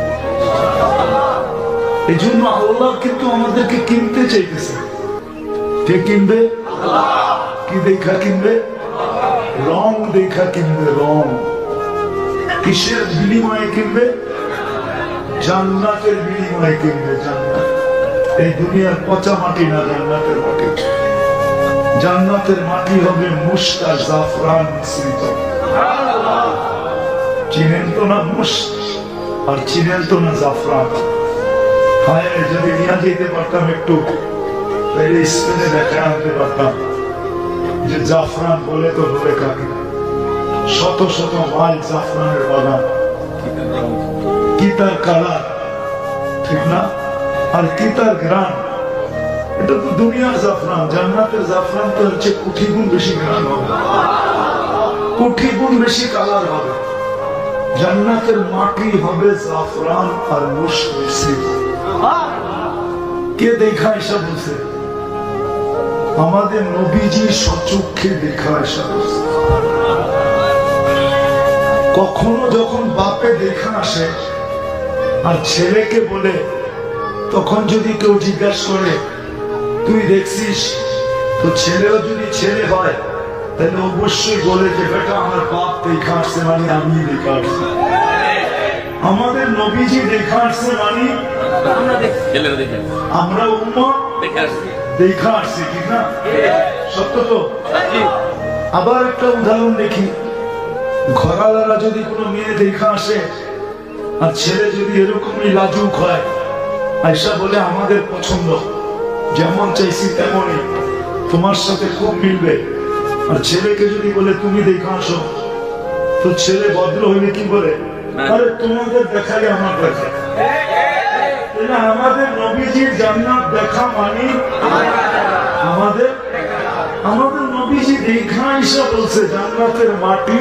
এই জন্য আল্লাহ কিন্তু আমাদেরকে কিনতে চাইতেছে। কে কিনবে? কি দেখা কিনবে? রং দেখা কিনবে। রং কিসের বিনিময়ে কিনবে? জান্নাতের বিনিময়ে কিনবে। জান্নাত এই দুনিয়ার পচা মাটি না, জান্নাতের মাটি। জান্নাতের মাটি হবে মুশক আর জাফরান মিশ্রিত। চিনেন তো না মুশক আর চিনেন তো না জাফরান। হায় যদি নিয়ে যেতে পারতাম একটু, তাহলে স্পেনে দেখা আনতে পারতাম যে জাফরান বলে তো বলে কাকে। শত শত মাইল জাফরানের বাগান, কি তার কালার, ঠিক না? আর কি তার গ্রাম। এটা তো দুনিয়ার জাফরান। জান্নাতের জাফরান তো হচ্ছে কোটি গুণ বেশি গ্রাম হবে, কোটি গুণ বেশি কালার হবে। জান্নাতের মাটি হবে জাফরান আর মুশক মিশ্রিত। কে দেখা এসব বলছে? আমাদের নবীজি সচক্ষে দেখা এসব বলছে। কখনো যখন বাপে দেখা আসে আর ছেলেকে বলে, তখন যদি কেউ জিজ্ঞাসা করে তুই দেখছিস, তো ছেলেও যদি ছেলে হয় তাহলে অবশ্যই বলে যে বেটা আমার বাপ দেখা আসছে মানে আমি দেখা আসছি। আমাদের নবীজি দেখা আসছে মানে আমরা উম্মত দেখা আসছি, ঠিক না? সত্য তো। আবার একটা উদাহরণ দেখি, ঘরালারা যদি কোনো মেয়ে দেখা আসে আর ছেলে যদি এরকমই লাজুক হয়, আয়সা বলে আমাদের পছন্দ, যেমন চাইছি তেমনই, তোমার সাথে খুব মিলবে। আর ছেলেকে যদি বলে তুমি দেখা আসো, তো ছেলে ভদ্র হইলে কি বলে, আরে তোমাদের দেখাই আমার দেখা। আমাদের নবীজির জান্নাত দেখা মানে আমাদের নবীজি দেখা এসে বলছে জান্নাতের মাটি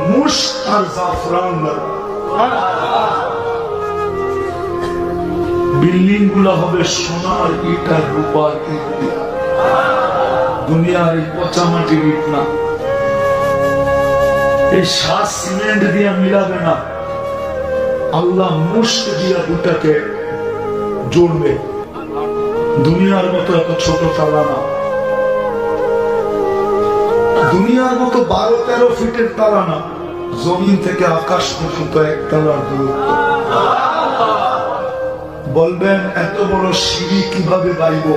মুশক আর জাফরান। বিল্ডিং গুলা হবে সোনার ইট আর রূপার ইট দিয়া। দুনিয়ার এই পচা মাটির ইট না, এই সাত সিমেন্ট দিয়া মিলাবে না। আল্লাহ মুশক দিয়া দুটাকে জড়বে। দুনিয়ার মতো এত ছোট তালা না, দুনিয়ার মতো 12-13 ফিটের তালা না, জমিন থেকে আকাশ পর্যন্ত এক তালার দূরত্ব। বলবেন এত বড় সিঁড়ি কিভাবে বাইব?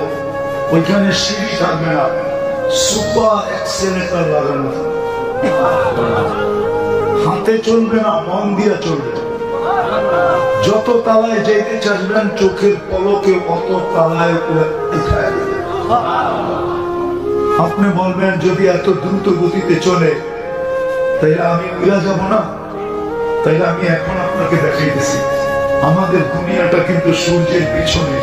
ওইখানে সিঁড়ি থাকবে না, সুপার এক্সেলেটর লাগানো, হাতে চলবে না, মন দিয়া চলবে। যত তালায় যাইতে চাইবেন চোখের পলকে অত তালায় উঠায় দেবে। আপনি বলবেন যদি এত দ্রুত গতিতে চলে তাইলে আমি উড়া যাব না? তাইলে আমি এখন আপনাকে দেখাইতেছি, আমাদের দুনিয়াটা কিন্তু সূর্যের পিছনে,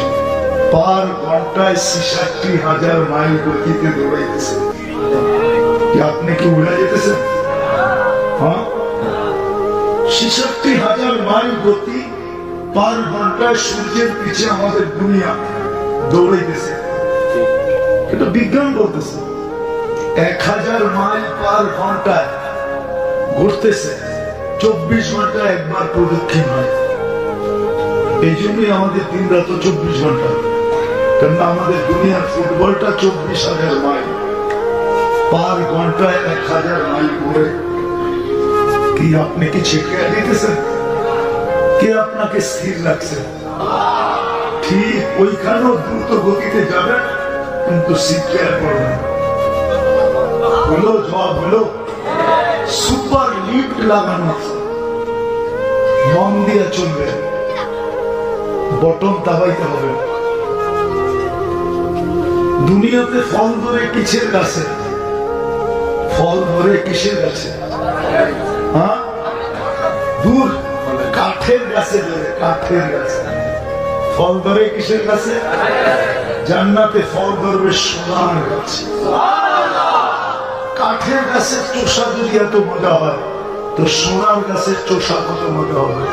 পার ঘন্টায় 66,000 মাইল গতিতে দৌড়াইতেছে। আপনি কি উড়ে যেতেছেন? হ্যাঁ, 66,000 মাইল গতি পার ঘন্টায় সূর্যের পিছে আমাদের দুনিয়া দৌড়াইতেছে। এটা বিজ্ঞান বলতেছে। 1000 মাইল পার ঘন্টায় ঘুরতেছে, 24 ঘন্টায় একবার প্রদক্ষিণ হয়। এই জন্যই আমাদের দিন রাত 24 ঘন্টা, কেননা আমাদের দুনিয়ার ফুটবলটা 24,000 মাইল পার ঘন্টায় 1000 মাইল ঘুরে। কি আপনি কি ছেঁকে দিতেছেন? কে আপনাকে স্থির রাখছে? ঠিক ওইখানেও দ্রুত গতিতে যাবেন, কিন্তু সিটকেয়ার করবেন। হলো জবাব হলো সুপার লিফট লাগানো আছে, মন দিয়ে চলবে, বটন দাবাইতে হবে। দুনিয়াতে ফল ধরে কিসের গাছে? ফল ধরে কিসের গাছে? হ্যাঁ, দূর কাঠের গাছে ধরে, কাঠের গাছে। ফল ধরে কিসের গাছে? জান্নাতে ফল ধরবে সোনার গাছে। কাঠের গাছের চোষা যদি এত মজা হয়, তো সোনার গাছের চোষা কত মজা হবে,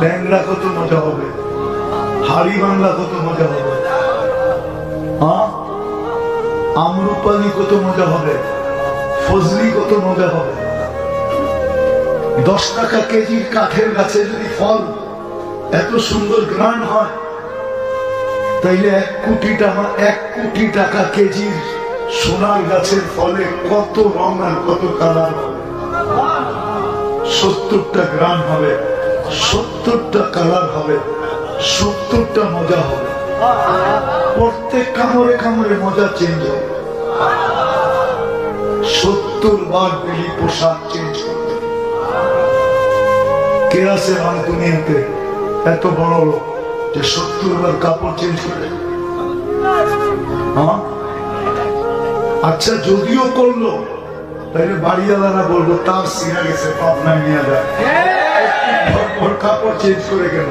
ল্যাংড়া কত মজা হবে, হাড়ি বাংলা কত মজা হবে, হ্যাঁ, আমরুপালি কত মজা হবে, ফজলি কত মজা হবে। 10 টাকা কেজির কাঠের গাছে যদি ফল এত সুন্দর গ্রান হয়, তাইলে 1 কোটি টাকা কেজির সোনার গাছের ফলে কত রং আর কত কালার হবে। 70টা গ্রাম হবে, 70টা কালার হবে, 70টা মজা হবে। প্রত্যেক কামড়ে কামড়ে মজা চেঞ্জ হবে। 70 বার বেলি পোশাক চেঞ্জ হবে। কে আছে আমার দুনিয়াতে এত বড় লোক যে 70 বার কাপড় চেঞ্জ করে? হ্যাঁ, আচ্ছা যদিও করলো, তাহলে বাড়িওয়ালারা বলবো তার সিরা গেছে, পাবনায় নিয়ে যায়, কাপড় চেঞ্জ করে গেল।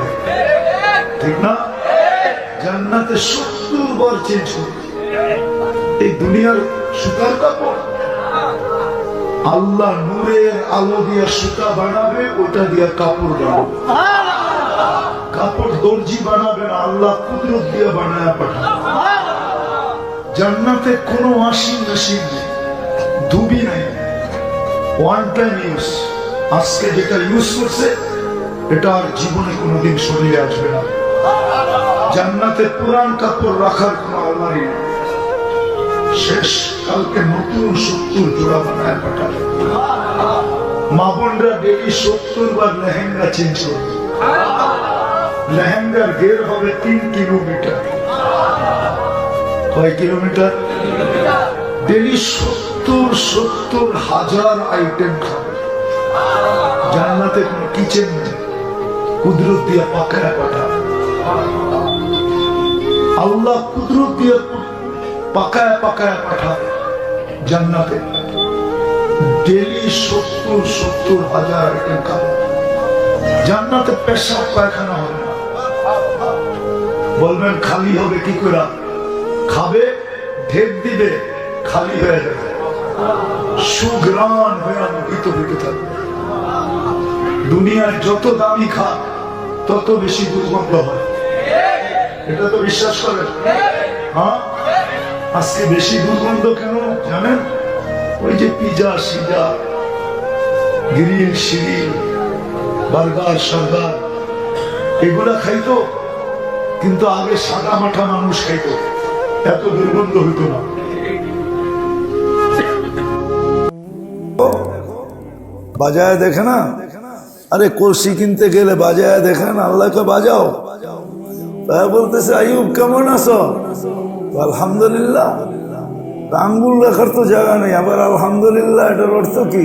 ঠিক না? জান্নাতে 70 বার চেঞ্জ করবে। এই দুনিয়ার সুতার কাপড় আল্লাহ নূরের আলো দিয়া সুতা বানাবে, ওটা দিয়া কাপড় বানাবে। কাপড় দর্জি বানাবে না, আল্লাহ কুদরত দিয়া বানায় পাঠাবে। জান্নাতে কোনো ওয়াশিং মেশিন নেই, ধুবি নাই, ওয়ান টাইম ইউজ। আজকে যেটা ইউজ করছে এটা আর জীবনে কোনোদিন শরীরে আসবে না। জান্নাতে পুরান কাপড় রাখার কোনো আলমারি নেই, শেষ। কালকে নতুন 70 জোড়া বানায় পাঠাবে। মা বোনরা ডেলি 70 বার লেহেঙ্গা চেঞ্জ করবে। লেহেঙ্গার ঘের হবে 3 কিলোমিটার। কয় কিলোমিটার? ডেলি 70,000 আইটেম খাবে। জান্নাতে কোনো কিচেন নেই, কুদরত দিয়া পাকায় পাঠাবে। আল্লাহ কুদরত দিয়া পাকায় পাকায় পাঠাবে জান্নাতে। ডেলি 70,000 আইটেম খাবে। জান্নাতে পেশাব পায়খানা হবে না। বলবেন খালি হবে কি করে? খাবে, ঢেক দিবে, খালি হয়ে যাবে, সুগ্রাণ হয়ে মুখিত হইতে থাকবে। দুনিয়ার যত দামি খা তত বেশি দুর্গন্ধ হয়, এটা তো বিশ্বাস করেন? হ্যাঁ, আজকে বেশি দুর্গন্ধ কেন জানেন? ওই যে পিজা সিজা, গ্রিল সিরিল, বার্গার সার্গার এগুলা খাইতো, কিন্তু আগে সাদা মাঠা মানুষ খাইতো, এত দুর্গন্ধ হইতো না। বাজায় দেখে না, আরে কলসি কিনতে গেলে বাজায় দেখেন, আল্লাহকে বাজাও। তাই বলতেছে আইয়ুব কেমন আছো? আলহামদুলিল্লাহ। আঙ্গুল রাখার তো জায়গা নেই, আবার আলহামদুলিল্লাহ এটার অর্থ কি?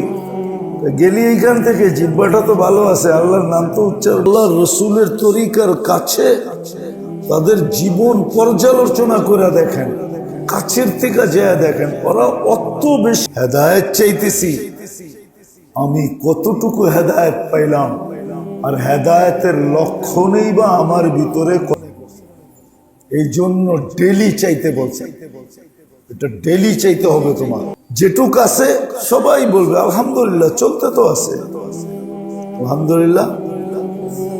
গেলি এইখান থেকে জিব্বাটা তো ভালো আছে, আল্লাহর নাম তো উচ্চারণ। আল্লাহ রসুলের তরিকার কাছে তাদের জীবন পর্যালোচনা করে দেখেন, কাছের থেকে যায় দেখেন, ওরা অত বেশি হেদায়েত চাইতেছি। আমি কতটুকু হেদায়েত পাইলাম, আর হেদায়েতের লক্ষণেই বা আমার ভিতরে এই জন্য ডেলি চাইতে বলছে, এটা ডেলি চাইতে হবে তোমার। যেটুক আছে সবাই বলবে আলহামদুলিল্লাহ, চলতে তো আছে আলহামদুলিল্লাহ।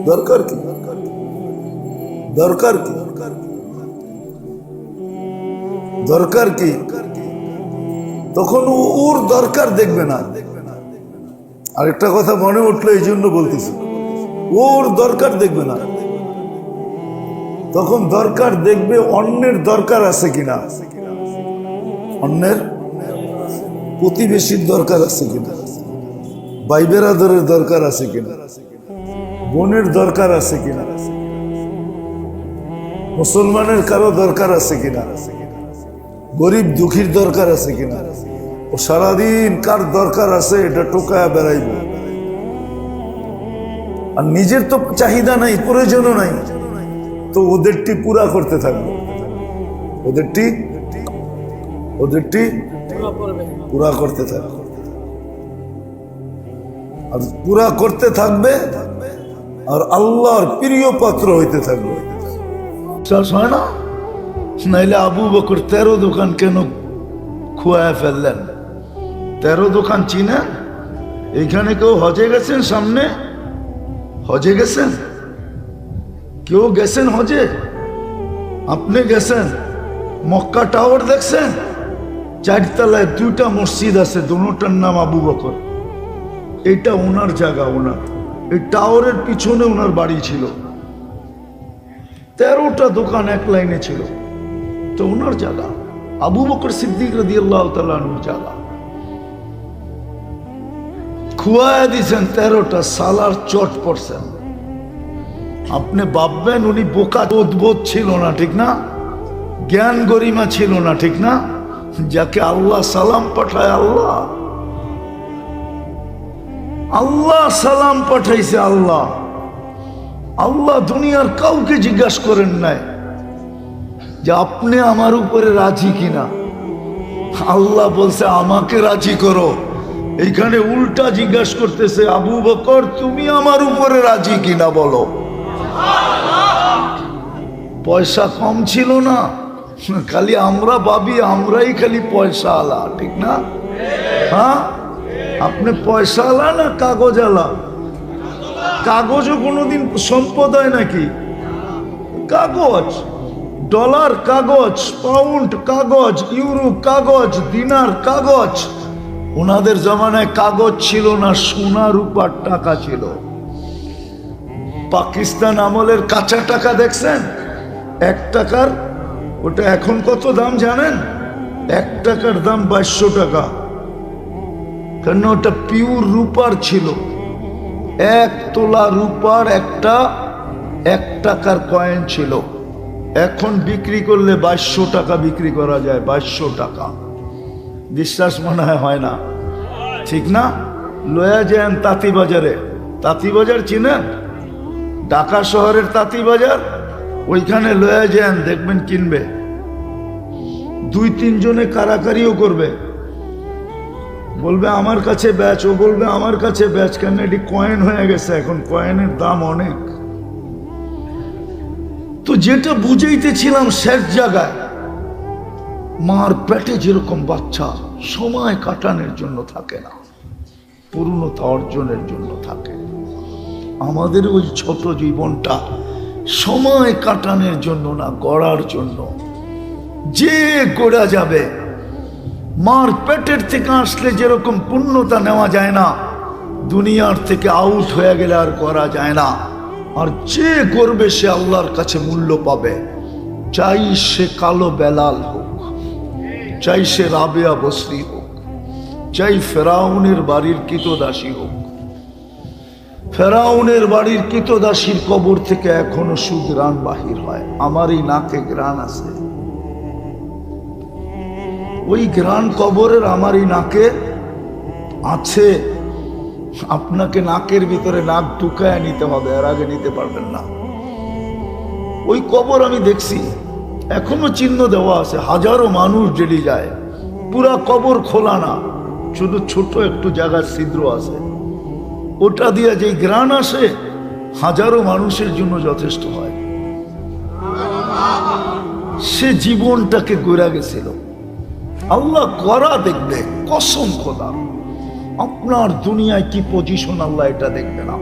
দরকার কি? দরকার কি? দরকার কি? তখন ওর দরকার দেখবে না। আরেকটা কথা মনে উঠলো, এই জন্য বলতেছি, ওর দরকার দেখবে না, তখন দরকার দেখবে অন্যের দরকার আছে কিনা, অন্যের প্রতিবেশীর দরকার আছে কিনা, ভাই বেরাদরের দরকার আছে কিনা, বোনের দরকার আছে কিনা, মুসলমানের কারো দরকার আছে কিনা, গরিব দুঃখীর দরকার আছে কিনা। ও সারাদিন কার দরকার আছে এটা টোকায়া বেড়াইব, আর নিজের তো চাহিদা নাই, প্রয়োজনও নাই, তো ওদেরটি পুরা করতে থাকবে, ওদেরটি পুরা করতে থাকবে, আর পুরা করতে থাকবে, আর আল্লাহর প্রিয় পাত্র হইতে থাকবে। বিশ্বাস হয় না? নাইলে আবু বকর 13 দোকান কেন খুয়ায় ফেললেন? 13 দোকান চিনেন? এইখানে কেউ হজে গেছেন? সামনে হজে গেছেন? কেউ গেছেন হজে? আপনি গেছেন? মক্কা টাওয়ার দেখছেন? 4 তলায় 2টা মসজিদ আছে, দুটোটার নাম আবু বকর। এটা ওনার জায়গা, ওনার এই টাওয়ারের পিছনে ওনার বাড়ি ছিল। 13টা দোকান এক লাইনে ছিল, তো ওনার জায়গা। আবু বকর সিদ্দিক রাদিয়াল্লাহু তাআলা আনহুর জায়গা। খুয়ায় দিয়েছেন 13টা, সালার চট পড়ছেন। আপনি ভাববেন উনি বোকা, বোধ ছিল না, ঠিক না? জ্ঞান গরিমা ছিল না, ঠিক না? যাকে আল্লাহ সালাম পাঠায়, আল্লাহ সালাম পাঠাইছে। আল্লাহ দুনিয়ার কাউকে জিজ্ঞাসা করেন নাই যে আপনি আমার উপরে রাজি কিনা। আল্লাহ বলছে আমাকে রাজি করো। এইখানে উল্টা জিজ্ঞাসা করতেছে, আবু বকর তুমি আমার উপরে রাজি কিনা বলো। পয়সা কম ছিল না, খালি আমরা ভাবি আমরাই খালি পয়সা আলা, ঠিক না? হ্যাঁ, আপনি পয়সা আলা না কাগজ আলা? কাগজও কোনোদিন সম্পদ হয় নাকি? কাগজ, ডলার কাগজ, পাউন্ড কাগজ, ইউরো কাগজ, দিনার কাগজ। ওনাদের জমানায় কাগজ ছিল না, সোনা রূপার টাকা ছিল। পাকিস্তান আমলের কাঁচা টাকা দেখছেন? 1 টাকার, ওটা এখন কত দাম জানেন? 1 টাকার দাম 2200 টাকা, কারণ ওটা পিওর রূপার ছিল। 1 তোলা রূপার একটা 1 টাকার কয়েন ছিল। এখন বিক্রি করলে 2200 টাকা বিক্রি করা যায়, 2200 টাকা। বিশ্বাস মনে হয় না, ঠিক না? লয়া যান তাঁতিবাজারে, তাঁতিবাজার চিনেন? ঢাকা শহরের তাঁতিবাজার, ওইখানে লয়া যান, দেখবেন কিনবে 2-3 জনে কারাকারিও করবে, বলবে আমার কাছে বেচ, ও বলবে আমার কাছে বেচ। কেন? এটি কয়েন হয়ে গেছে, এখন কয়েনের দাম অনেক। তো যেটা বুঝাইতেছিলাম, শেষ জায়গায় মার পেটে যেরকম বাচ্চা সময় কাটানোর জন্য থাকে না, পূর্ণতা অর্জনের জন্য থাকে, আমাদের ওই ছোট জীবনটা সময় কাটানোর জন্য না, গড়ার জন্য। যে গড়া যাবে, মার পেটের থেকে আসলে যেরকম পূর্ণতা নেওয়া যায় না, দুনিয়ার থেকে আউট হয়ে গেলে আর করা যায় না। আর যে করবে সে আল্লাহর কাছে মূল্য পাবে, চাই সে কালো বেলাল হোক, চাই সে রাবেয়া বসরি হোক, চাই ফেরাউনের বাড়ির কৃতদাসী হোক। ফেরাউনের বাড়ির কৃতদাসীর কবর থেকে এখনো সুগ্রাণ বাহির হয়, আমারই নাকে গ্রাণ আছে। ওই গ্রাণ কবরের আমারই নাকে আছে। আপনাকে নাকের ভিতরে নাক ঢুকায় নিতে হবে, এর আগে নিতে পারবেন না। ওই কবর আমি দেখছি, এখনো চিহ্ন দেওয়া আছে, হাজারো মানুষ জেলে যায়। পুরা কবর খোলা না, শুধু ছোট একটু জায়গার ছিদ্র আছে, ওটা দিয়ে যে গ্রাণ আসে হাজারো মানুষের জন্য যথেষ্ট হয়। সে জীবনটাকে গড়া গেছিল। আল্লাহ করা দেখবে, কসম খোদা। আপনার দুনিয়ায় কি পজিশন আল্লাহ এটা দেখবে না।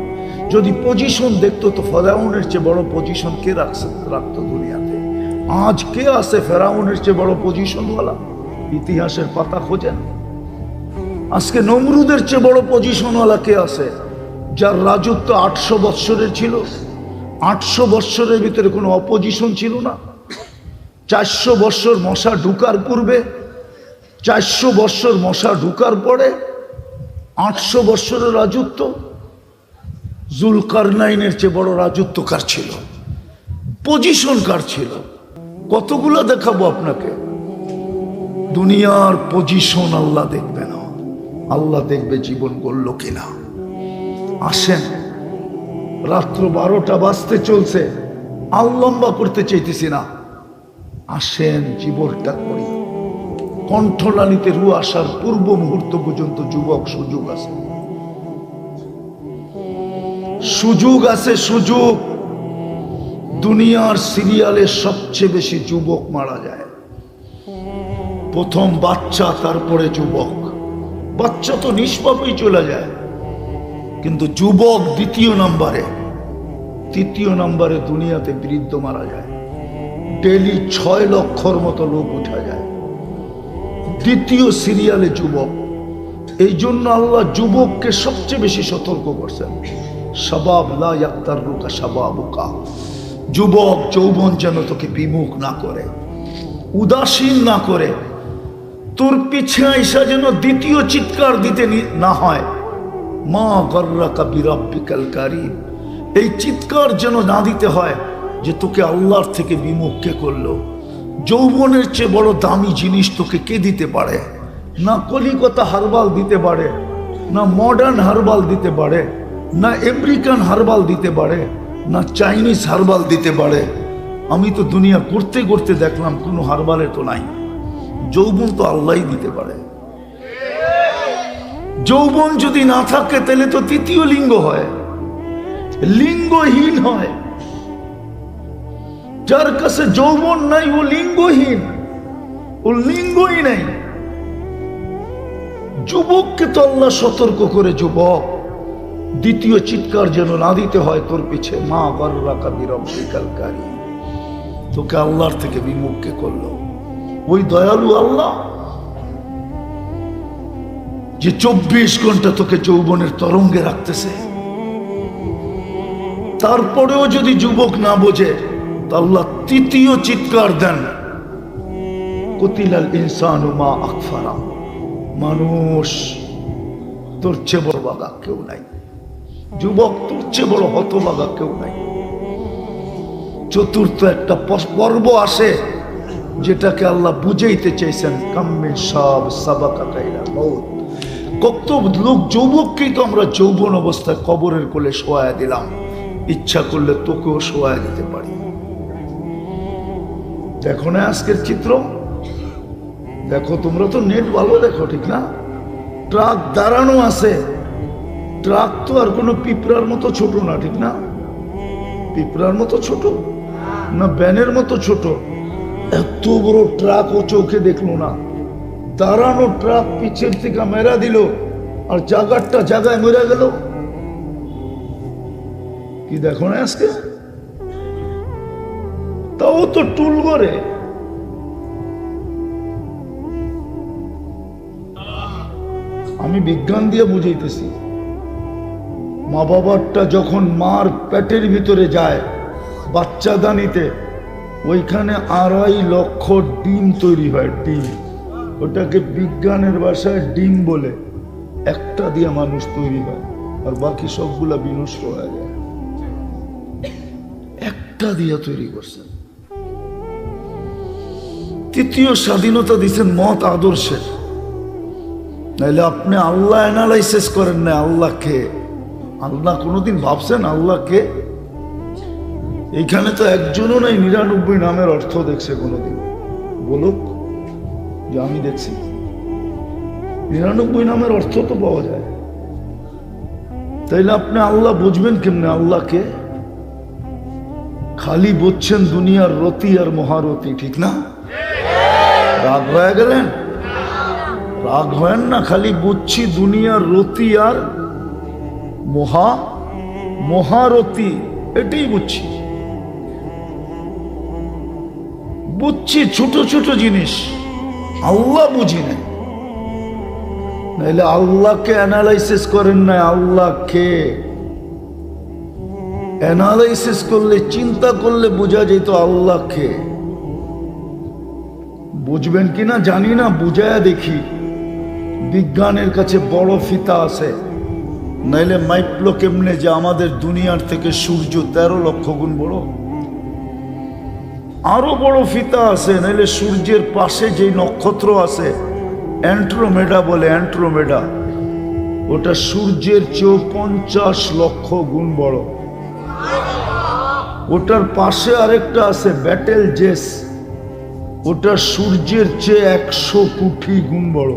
যদি পজিশন দেখতো তো ফেরাউনের চেয়ে বড় পজিশন কে রাখতো দুনিয়াতে? আজ কে আছে ফেরাউনের চেয়ে বড় পজিশনওয়ালা? ইতিহাসের পাতা খোঁজেন। আজকে নমরুদের চেয়ে বড় পজিশনওয়ালা কে আছে? যার রাজত্ব 800 বৎসরের ছিল। 800 বৎসরের ভিতরে কোনো অপোজিশন ছিল না। 400 বৎসর মশা ঢুকার পূর্বে, 400 বৎসর মশা ঢুকার পরে 800 বৎসরের রাজত্ব। জুলকারনাইনের চেয়ে বড় রাজত্ব কার ছিল? পজিশন কার ছিল? কতগুলো দেখাবো আপনাকে। দুনিয়ার পজিশন আল্লাহ দেখবে না, আল্লাহ দেখবে জীবন গড়ল কিনা। আসেন, রাত্র 12টা বাজতে চলছে, আর লম্বা করতে চাইতেছি না। আসেন জীবনটা করি। কণ্ঠলানিতে রু আসার পূর্ব মুহূর্ত পর্যন্ত যুবক সুযোগ আছে, সুযোগ আছে, সুযোগ। দুনিয়ার সিরিয়ালে সবচেয়ে বেশি যুবক মারা যায়। প্রথম বাচ্চা, তারপরে যুবক। বাচ্চা তো নিষ্পাপই চলে যায়, কিন্তু যুবক দ্বিতীয় নম্বরে, তৃতীয় নম্বরে দুনিয়াতে বৃদ্ধ মারা যায়। ডেলি 6 লক্ষর মতো লোক উঠা যায়। দ্বিতীয় সিরিয়ালে যুবক। এই জন্য আল্লাহ যুবককে সবচেয়ে বেশি সতর্ক করছেন। শাবাব লা ইয়াক্তারুকা শাবাবুকা। যুবক যৌবন যেন তোকে বিমুখ না করে, উদাসীন না করে। তোর পিছে আইসা যেন দ্বিতীয় চিৎকার দিতে না হয়, মা গর্রাকা বিরাব্বিকাল কারীম। এই চিৎকার যেন না দিতে হয় যে তোকে আল্লাহর থেকে বিমুখ কে করলো। যৌবনের চেয়ে বড় দামি জিনিস তোকে কে দিতে পারে? না কলিকাতা হারবাল দিতে পারে, না মডার্ন হারবাল দিতে পারে, না আমেরিকান হারবাল দিতে পারে, না চাইনিজ হারবাল দিতে পারে। আমি তো দুনিয়া করতে করতে দেখলাম কোনো হারবালে তো নাই। যৌবন তো আল্লাহই দিতে পারে। যৌবন যদি না থাকে তাহলে তো তৃতীয় লিঙ্গ হয়, লিঙ্গহীন হয়। যার কাছে যৌবন নাই ও লিঙ্গহীন, ও লিঙ্গই নাই। যুবককে তো আল্লাহ সতর্ক করে, যুবক দ্বিতীয় চিৎকার যেন না দিতে হয় তোর পিছে। মা গর্রাকা বিরাব্বিকাল কারীম। তোকে আল্লাহর থেকে বিমুখ কে করলো? ওই দয়ালু আল্লাহ যে 24 ঘন্টা তোকে যৌবনের তরঙ্গে রাখতেছে। তারপরেও যদি যুবক না বোঝে, তো আল্লাহ তৃতীয় চিৎকার দেন, কুতিলাল ইনসানু মা আকফারা। মানুষ তোর চেয়ে বড় বাগা কেউ নাই। যুবক তোর চেয়ে বড় হতবাগা কেউ নাই। চতুর্থ একটা পর্ব আসে যেটাকে আল্লাহ বুঝাইতে চাইছেন, কাম্মিন সব সাবাকা কাইলা মউত। কত লোক যৌবককেই তো আমরা যৌবন অবস্থায় কবরের কোলে শোয়া দিলাম। ইচ্ছা করলে তোকেও শোয়া দিতে পারি। দেখো না আজকের চিত্র, দেখো। তোমরা তো নেট ভালো দেখো, ঠিক না? ট্রাক দাঁড়ানো আছে। ট্রাক তো আর কোনো পিঁপড়ার মতো ছোট না, ঠিক না? পিঁপড়ার মতো ছোট না ব্যানের মতো ছোট। এত বড় ট্রাক ও চোখে দেখলো না। দাঁড়ানো ট্রাক পিছের থেকে মেরা দিল, আর জায়গাটা জায়গায় মেরা গেল। কি দেখো না আজকে? তাও তো টুল করে। আমি বিজ্ঞান দিয়ে বুঝাইতেছি। মা বাবারটা যখন মার পেটের ভিতরে যায় বাচ্চা দানিতে, ওইখানে 2.5 লক্ষ ডিম তৈরি হয়। ডিম, ওটাকে বিজ্ঞানের ভাষায় ডিম বলে। একটা দিয়ে মানুষ তৈরি হয়, আর বাকি সবগুলা বিনষ্ট হয়ে যায়। একটা দিয়ে তৈরি করছেন। তৃতীয় স্বাধীনতা দিচ্ছেন মত আদর্শের। নাহলে আপনি আল্লাহ অ্যানালাইসিস করেন না। আল্লাহকে, আল্লাহ কোনোদিন ভাবছেন আল্লাহকে? এইখানে তো একজনও নাই 99 নামের অর্থ দেখছে কোনোদিন। বলুক যে আমি দেখছি। 99 নামের অর্থ তো পাওয়া যায়। তাইলে আপনি আল্লাহ বুঝবেন কেমনে? আল্লাহকে খালি বুঝছেন দুনিয়ার রতি আর মহারতি, ঠিক না? রাগ হয়ে গেলেন? রাগ হয় না, খালি বুঝছি দুনিয়ার রতি আর মহারতি, এটাই বুঝছি। বুঝছি ছোট ছোট জিনিস, আল্লাহ বুঝি না। নাইলে আল্লাহকে অ্যানালাইসিস করেন না, আল্লাহকে অ্যানালাইসিস করলে, চিন্তা করলে বোঝা যেত আল্লাহকে। বুঝবেন কিনা জানি না, বুঝায়া দেখি। বিজ্ঞানের কাছে বড় ফিতা আছে, নাইলে মাইপলো কেমনে যে আমাদের দুনিয়ার থেকে সূর্য 13 লক্ষ গুণ বড়। আরো বড় ফিতা আছে, নাইলে সূর্যের পাশে যে নক্ষত্র আছে অ্যান্ড্রোমেডা বলে, অ্যান্ড্রোমেডা, ওটা সূর্যের চেয়েও 50 লক্ষ গুণ বড়। ওটার পাশে আরেকটা আছে ব্যাটেল জেস, ওটা সূর্যের চেয়ে 100 কোটি গুণ বড়।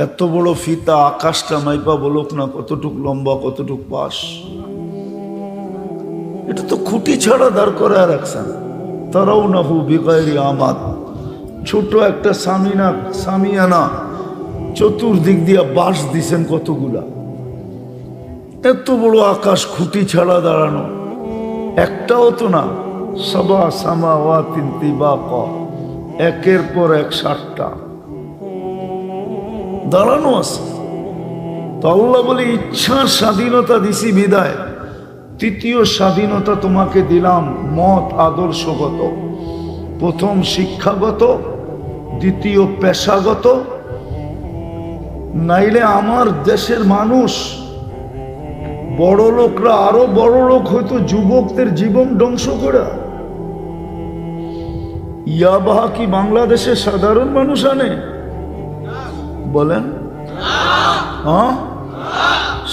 এত বড় ফিতা, আকাশটা মাইপা বলুক না কতটুক লম্বা, কতটুক পাশ। এটা তো খুঁটি ছাড়া দাঁড় করে রাখছেন। তারাও না হু বিগাইরি আমাদ, ছোট একটা সামিয়ানা, চতুর্দিক দিয়া বাঁশ দিছেন কতগুলা। এত বড় আকাশ খুঁটি ছাড়া দাঁড়ানো, একটাও তো না। সাবা সামাওয়াতিন তিবাকা, একের পর এক 7টা দাঁড়ানো আছে। তো আল্লাহ বলে ইচ্ছার স্বাধীনতা দিছি বিদায়, তৃতীয় স্বাধীনতা তোমাকে দিলাম মত আদর্শগত। প্রথম শিক্ষাগত, দ্বিতীয় পেশাগত। নাইলে আমার দেশের মানুষ, বড় লোকরা আরো বড় লোক হয়তো যুবকদের জীবন ধ্বংস করে। ইয়াবাহা কি বাংলাদেশের সাধারণ মানুষ আনে? বলেন, হ্যাঁ?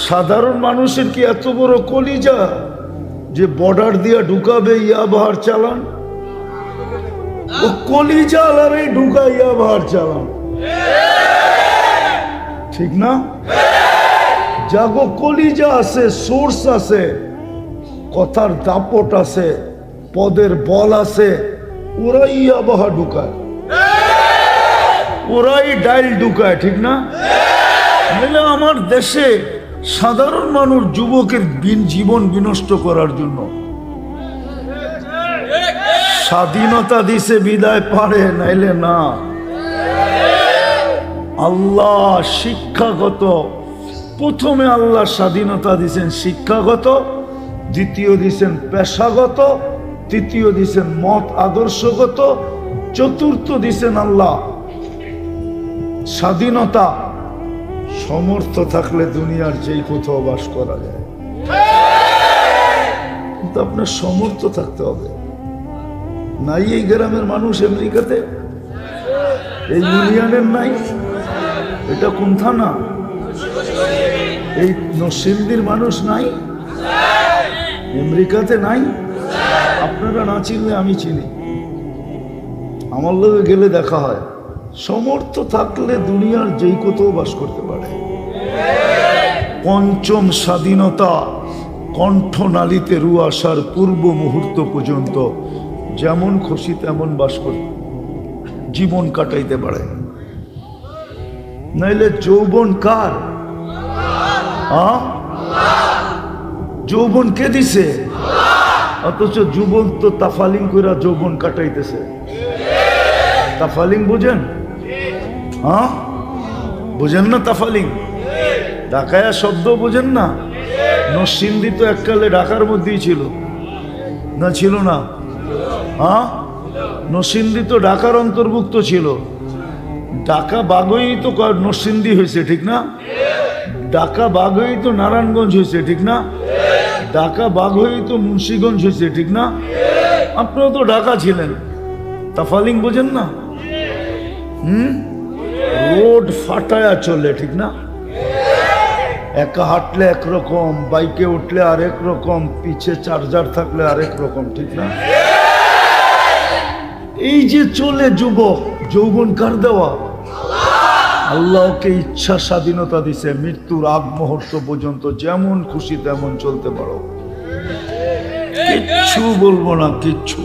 সাধারণ মানুষের কি এত বড় কলিজা যে বর্ডার দিয়া ঢুকাবে ইয়াবাহার চালান? ও কলিজা আলারে ঢুকা ইয়াবাহার চালান, ঠিক না? জাগো কলিজা আছে, সোর্স আছে, কথার দাপট আছে, পদের বল আছে, ওরাই ইয়াবাহা ঢুকায়, ওরাই ডাইল ঢুকায়, ঠিক না? নাহলে আমার দেশে সাধারণ মানুষ যুবকের জীবন বিনষ্ট করার জন্য স্বাধীনতা দিছে বিদায় পারে, নাইলে না। আল্লাহ শিক্ষাগত, প্রথমে আল্লাহ স্বাধীনতা দিছেন শিক্ষাগত, দ্বিতীয় দিছেন পেশাগত, তৃতীয় দিছেন মত আদর্শগত, চতুর্থ দিছেন আল্লাহ স্বাধীনতা। সমর্থ থাকলে দুনিয়ার যেই কোথাও বাস করা যায়, কিন্তু আপনার সমর্থ থাকতে হবে। নাই এই গ্রামের মানুষ আমেরিকাতে, এই ইউনিয়নের নাই, এটা কোন থানা? এই নরসিংদীর মানুষ নাই, আমেরিকাতে নাই। আপনারা না চিনলে আমি চিনি, আমার লোকে গেলে দেখা হয়। সমর্থ থাকলে দুনিয়ার যেই কোথাও বাস করতে পারে। পঞ্চম স্বাধীনতা, কণ্ঠনালীতে রু আসার পূর্ব মুহূর্ত পর্যন্ত যেমন খুশি তেমন বাস করতে, জীবন কাটাইতে পারে। নাইলে যৌবন কার? যৌবন কে দিছে? অথচ যুবন তো তাফালিং কইরা যৌবন কাটাইতেছে। তাফালিং বুঝেন? হ্যাঁ, বুঝেন না তাফালিং? ঢাকায়া শব্দ বুঝেন না? নরসিংদী তো এককালে ঢাকার মধ্যেই ছিল, না ছিল না? হ্যাঁ, নরসিংদী তো ঢাকার অন্তর্ভুক্ত ছিল। ঢাকা বাগই তো নরসিংদী হয়েছে, ঠিক না? ঢাকা বাগই তো নারায়ণগঞ্জ হয়েছে, ঠিক না? ঢাকা বাগই তো মুন্সিগঞ্জ হয়েছে, ঠিক না? আপনারা তো ঢাকা ছিলেন, তাফালিং বোঝেন না? রোড ফাটায়া চলে, ঠিক না? একা হাঁটলে একরকম, বাইকে উঠলে আরেক রকম, পিছে চার্জার থাকলে আরেক রকম, ঠিক না? এই যে চলে যুবক, যৌবন কার দেওয়া? আল্লাহকে ইচ্ছা স্বাধীনতা দিছে, মৃত্যুর আগ মুহূর্ত পর্যন্ত যেমন খুশি তেমন চলতে পারো। কিচ্ছু বলবো না, কিচ্ছু।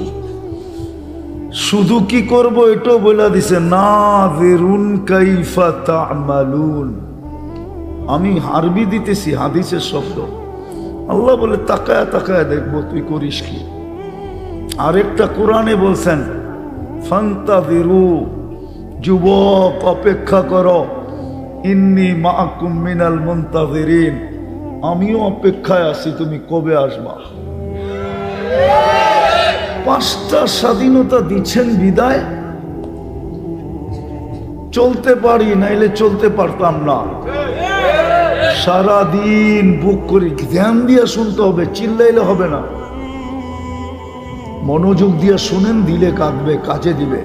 শুধু কি করব এটাও বলে দিছে, নাযিরুন কাইফা তা'মালুন। আমি আরবি দিতেছি, হাদিসের শব্দ। আল্লাহ বলে তাকায় তাকায় দেখবো তুই করিস কি। আরেকটা কোরআনে বলছেন, ফান্তাযিরু, যুবক অপেক্ষা করো, ইন্নী মাআকুম মিনাল মুনতাযিরিন, আমিও অপেক্ষায় আছি, তুমি কবে আসবা। 5টা স্বাধীনতা দিচ্ছেন বিদায়, চলতে পারি, নাইলে চলতে পারতাম না। সারাদিন বুক করি, ধ্যান দিয়ে শুনতে হবে, চিল্লাইলে হবে না। মনোযোগ দিয়ে শুনেন, দিলে কাঁদবে, কাজে দিবে।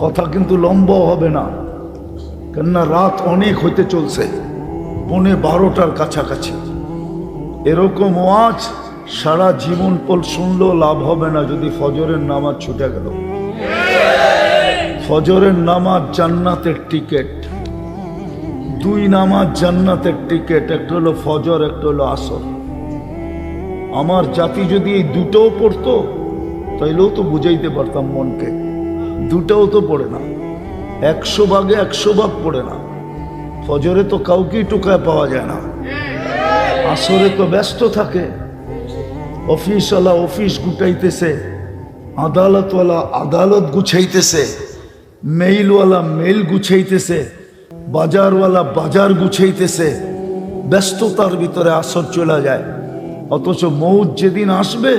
কথা কিন্তু লম্বা হবে না, কেননা রাত অনেক হইতে চলছে, 11:15 কাছাকাছি। এরকম ওয়াজ সারা জীবন পল শুনলেও লাভ হবে না যদি ফজরের নামাজ ছুটে গেল। ফজরের নামাজ জান্নাতের টিকিট, 2 নামাজ জান্নাতের টিকিট, একটা হলো ফজর, একটা হলো আসর। আমার জাতি যদি এই দুটোও পড়তো তাইলেও তো বুঝাইতে পারতাম মনকে। দুটাও তো পড়ে না, 100 ভাগে 100 ভাগ পড়ে না। ফজরে তো কাউকেই টোকায় পাওয়া যায় না, আসরে তো ব্যস্ত থাকে, অফিসওয়ালা অফিস গুটাইতেছে, আদালতওয়ালা আদালত গুছাইতেছে, মেইলওয়ালা মেইল গুছাইতেছে, বাজারওয়ালা বাজার গুছাইতেছে। ব্যস্ততার ভিতরে আসর চলে যায়। অথচ মৌত যেদিন আসবে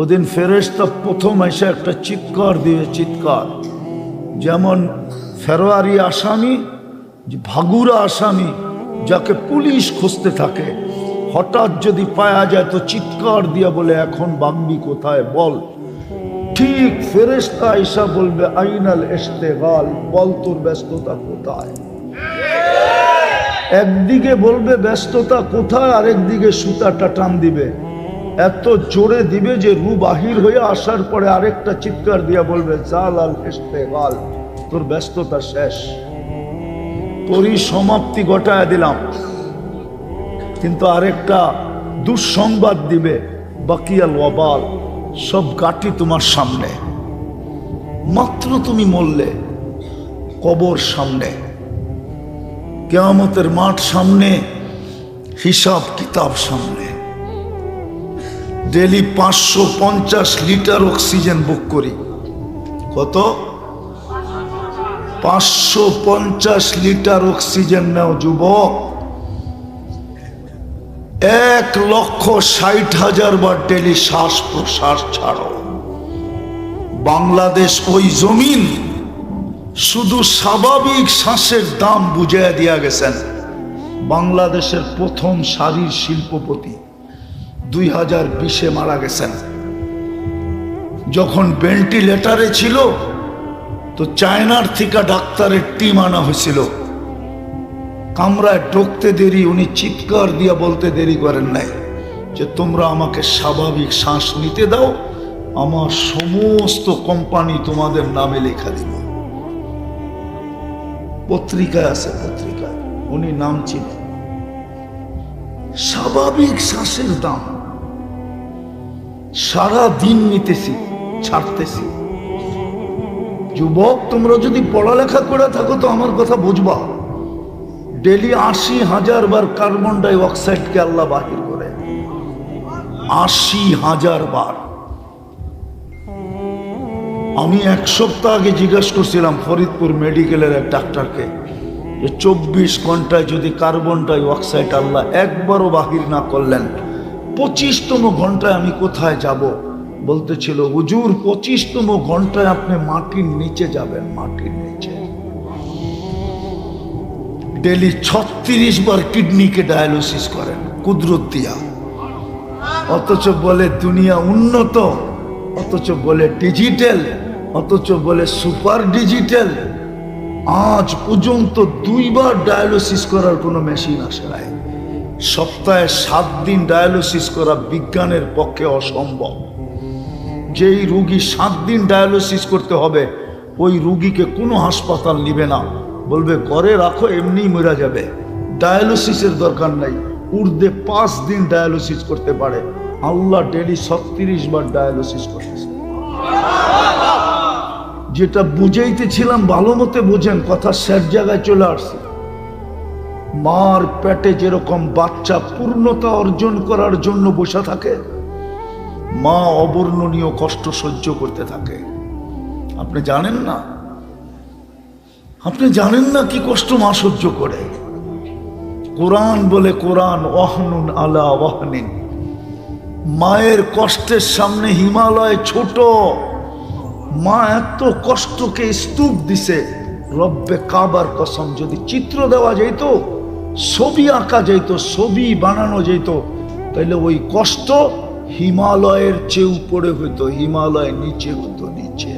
ওদিন ফেরেশতা প্রথম এসে একটা চিৎকার দিবে, চিৎকার। যেমন ফেরারি আসামি, ভাগুরা আসামি যাকে পুলিশ খুঁজতে থাকে, হঠাৎ যদি পাওয়া যায় তো চিৎকার দিয়া বলে এখন বাগবি কোথায় বল। ঠিক ফেরেশতা আয়েশা বলবে আইনাল ইশতিগাল, বল তোর ব্যস্ততা কোথায়। একদিকে বলবে ব্যস্ততা কোথায়, আরেকদিকে সুতাটা টান দিবে, এত জোরে দিবে যে রু বাহির হয়ে আসার পরে আরেকটা চিৎকার দিয়া বলবে জালাল ইশতিগাল, তোর ব্যস্ততা শেষ, তোরই সমাপ্তি ঘটায় দিলাম। কিন্তু আরেকটা দুঃসংবাদ দিবে, বাকিয়াল ওয়াবাল, সব গাটি তোমার সামনে। মাত্র তুমি মরলে, কবর সামনে, কিয়ামতের মাঠ সামনে, হিসাব কিতাব সামনে। ডেলি 550 লিটার অক্সিজেন বুক করি। কত? 550 লিটার অক্সিজেন নাও যুবক। 1,60,000 বার ডেলি শ্বাস প্রশ্বাস ছাড়ো। বাংলাদেশ ওই জমিন শুধু স্বাভাবিক শ্বাসের দাম বুঝিয়ে দিয়া গেছেন। বাংলাদেশের প্রথম সারির শিল্পপতি 2020-এ মারা গেছেন। যখন ভেন্টিলেটারে ছিল তো চায়নার থেকে ডাক্তারের টিম আনা হয়েছিল। কামরায় ঢুকতে দেরি, উনি চিৎকার দিয়ে বলতে দেরি করেন নাই যে তোমরা আমাকে স্বাভাবিক শ্বাস নিতে দাও, আমার সমস্ত কোম্পানি তোমাদের নামে লেখা দিব। পত্রিকায় আছে, পত্রিকায় উনি নাম চিনেন। স্বাভাবিক শ্বাসের দাম সারা দিন নিতেছি, ছাড়তেছি। যুবক, তোমরা যদি পড়ালেখা করে থাকো তো আমার কথা বুঝবা। ডেলি 80,000 বার কার্বন ডাই অক্সাইডকে আল্লাহ বাহির করে, 80,000 বার। আমি 1 সপ্তাহ আগে জিজ্ঞাসা করছিলাম ফরিদপুর মেডিকেলের এক ডাক্তারকে যে 24 ঘন্টায় যদি কার্বন ডাই অক্সাইড আল্লাহ একবারও বাহির না করলেন, 25তম ঘন্টায় আমি কোথায় যাব? বলতেছিল হুজুর 25তম ঘন্টায় আপনি মাটির নিচে যাবেন, মাটির নিচে। ডেলি 36 বার কিডনিকে ডায়ালিসিস করেন কুদরত দিয়া। অথচ বলে দুনিয়া উন্নত, অথচ বলে ডিজিটাল, অথচ বলে সুপার ডিজিটাল। আজ পর্যন্ত 2 বার ডায়ালিসিস করার কোনো মেশিন আসে নাই। সপ্তাহে 7 দিন ডায়ালিসিস করা বিজ্ঞানের পক্ষে অসম্ভব। যেই রুগী 7 দিন ডায়ালিসিস করতে হবে, ওই রুগীকে কোনো হাসপাতাল নিবে না, বলবে ঘরে রাখো, এমনি মরে যাবে, ডায়ালিসিসের দরকার নাই। উর্দে 5 দিন ডায়ালিসিস করতে পারে, আল্লাহ ডেলি 36 বার ডায়ালিসিস করতেছে। যেটা বুঝাইতেছিলাম ভালো মতে বোঝেন, কথা শেষ জায়গায় চলে আসছে। মার পেটে যেরকম বাচ্চা পূর্ণতা অর্জন করার জন্য বসে থাকে, মা অবর্ণনীয় কষ্ট সহ্য করতে থাকে। আপনি জানেন না, আপনি জানেন না কি কষ্ট মা সহ্য করে। কোরআন বলে, কোরআন ওয়াহনুন আলা ওয়াহনিন, মায়ের কষ্টের সামনে হিমালয় ছোট। মা এত কষ্টকে স্তূপ দিছে। রব্বে কাবার কসম, যদি চিত্র দেওয়া যেত, ছবি আঁকা যেত, ছবি বানানো যেত, তাহলে ওই কষ্ট হিমালয়ের চেয়ে উপরে হইতো, হিমালয় নিচে হতো, নিচে।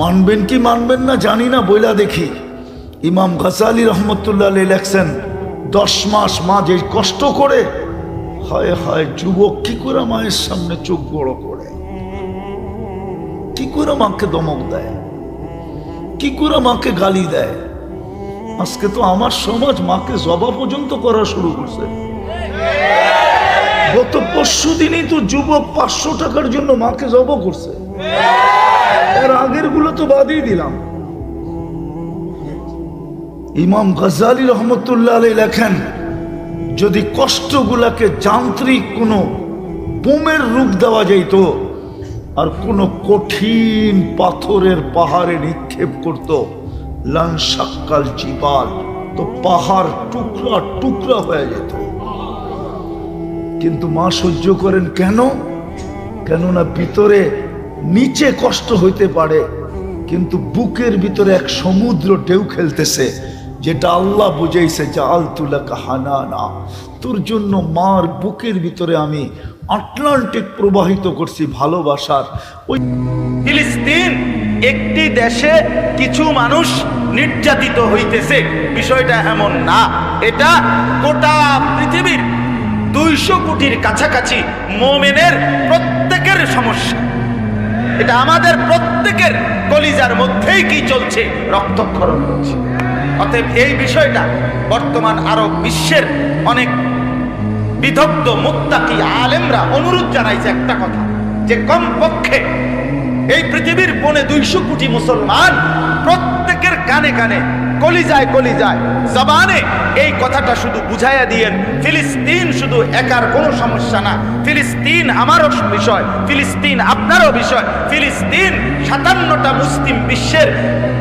মানবেন কি মানবেন না জানি না, বইলা দেখি। ইমাম গাজালি রহমতুল্লাহ আলাইহি লেখছেন, 10 মাস মা যে কষ্ট করে, হায় হায় যুবক কি করে মায়ের সামনে চোখ বড় করে, কি করে মাকে দমক দেয়, কি করে মাকে গালি দেয়। আজকে তো আমার সমাজ মাকে জবা পর্যন্ত করা শুরু করছে। গত পরশু দিনই তো যুবক 500 টাকার জন্য মাকে জবা করছে। এর আগের গুলো তো বাদই দিলাম। ইমাম গাজালি রহমতুল্লাহ আলাইহি লেখেন, যদি কষ্টগুলাকে যান্ত্রিক কোনো বোমের রূপ দেওয়া যেত আর কোনো কঠিন পাথরের পাহাড়ে নিক্ষেপ করত, লানসাক্কাল জিবাল, তো পাহাড় টুকরা টুকরা হয়ে যেত। কিন্তু মা সহ্য করেন কেন? কেননা ভিতরে নিচে কষ্ট হইতে পারে, কিন্তু বুকের ভিতরে এক সমুদ্র ঢেউ খেলতেছে, যেটা আল্লাহ বুঝাইছে, জাআলতুলাকা হানানা, তোর জন্য মার বুকের ভিতরে আমি আটলান্টিক প্রবাহিত করছি ভালোবাসার। ওই ফিলিস্তিন একটি দেশে কিছু মানুষ নির্যাতিত হইতেছে, বিষয়টা এমন না। এটা গোটা পৃথিবীর 200 কোটির কাছাকাছি মুমিনের প্রত্যেকের সমস্যা। এটা আমাদের প্রত্যেকের কলিজার মধ্যেই কি চলছে, রক্তক্ষরণ হচ্ছে। অতএব এই বিষয়টা বর্তমান আরব বিশ্বের অনেক বিদগ্ধ মুত্তাকি আলেমরা অনুরোধ জানাইছে একটা কথা, যে কমপক্ষে এই পৃথিবীর 250 কোটি মুসলমান প্রত্যেকের কানে কানে, কলিজায় কলিজায়, জবানে এই কথাটা শুধু বুঝাইয়া দিয়েন, ফিলিস্তিন শুধু একার কোনো সমস্যা না, ফিলিস্তিন আমারও বিষয়, ফিলিস্তিন আপনারও বিষয়। ফিলিস্তিন 57টা মুসলিম বিশ্বের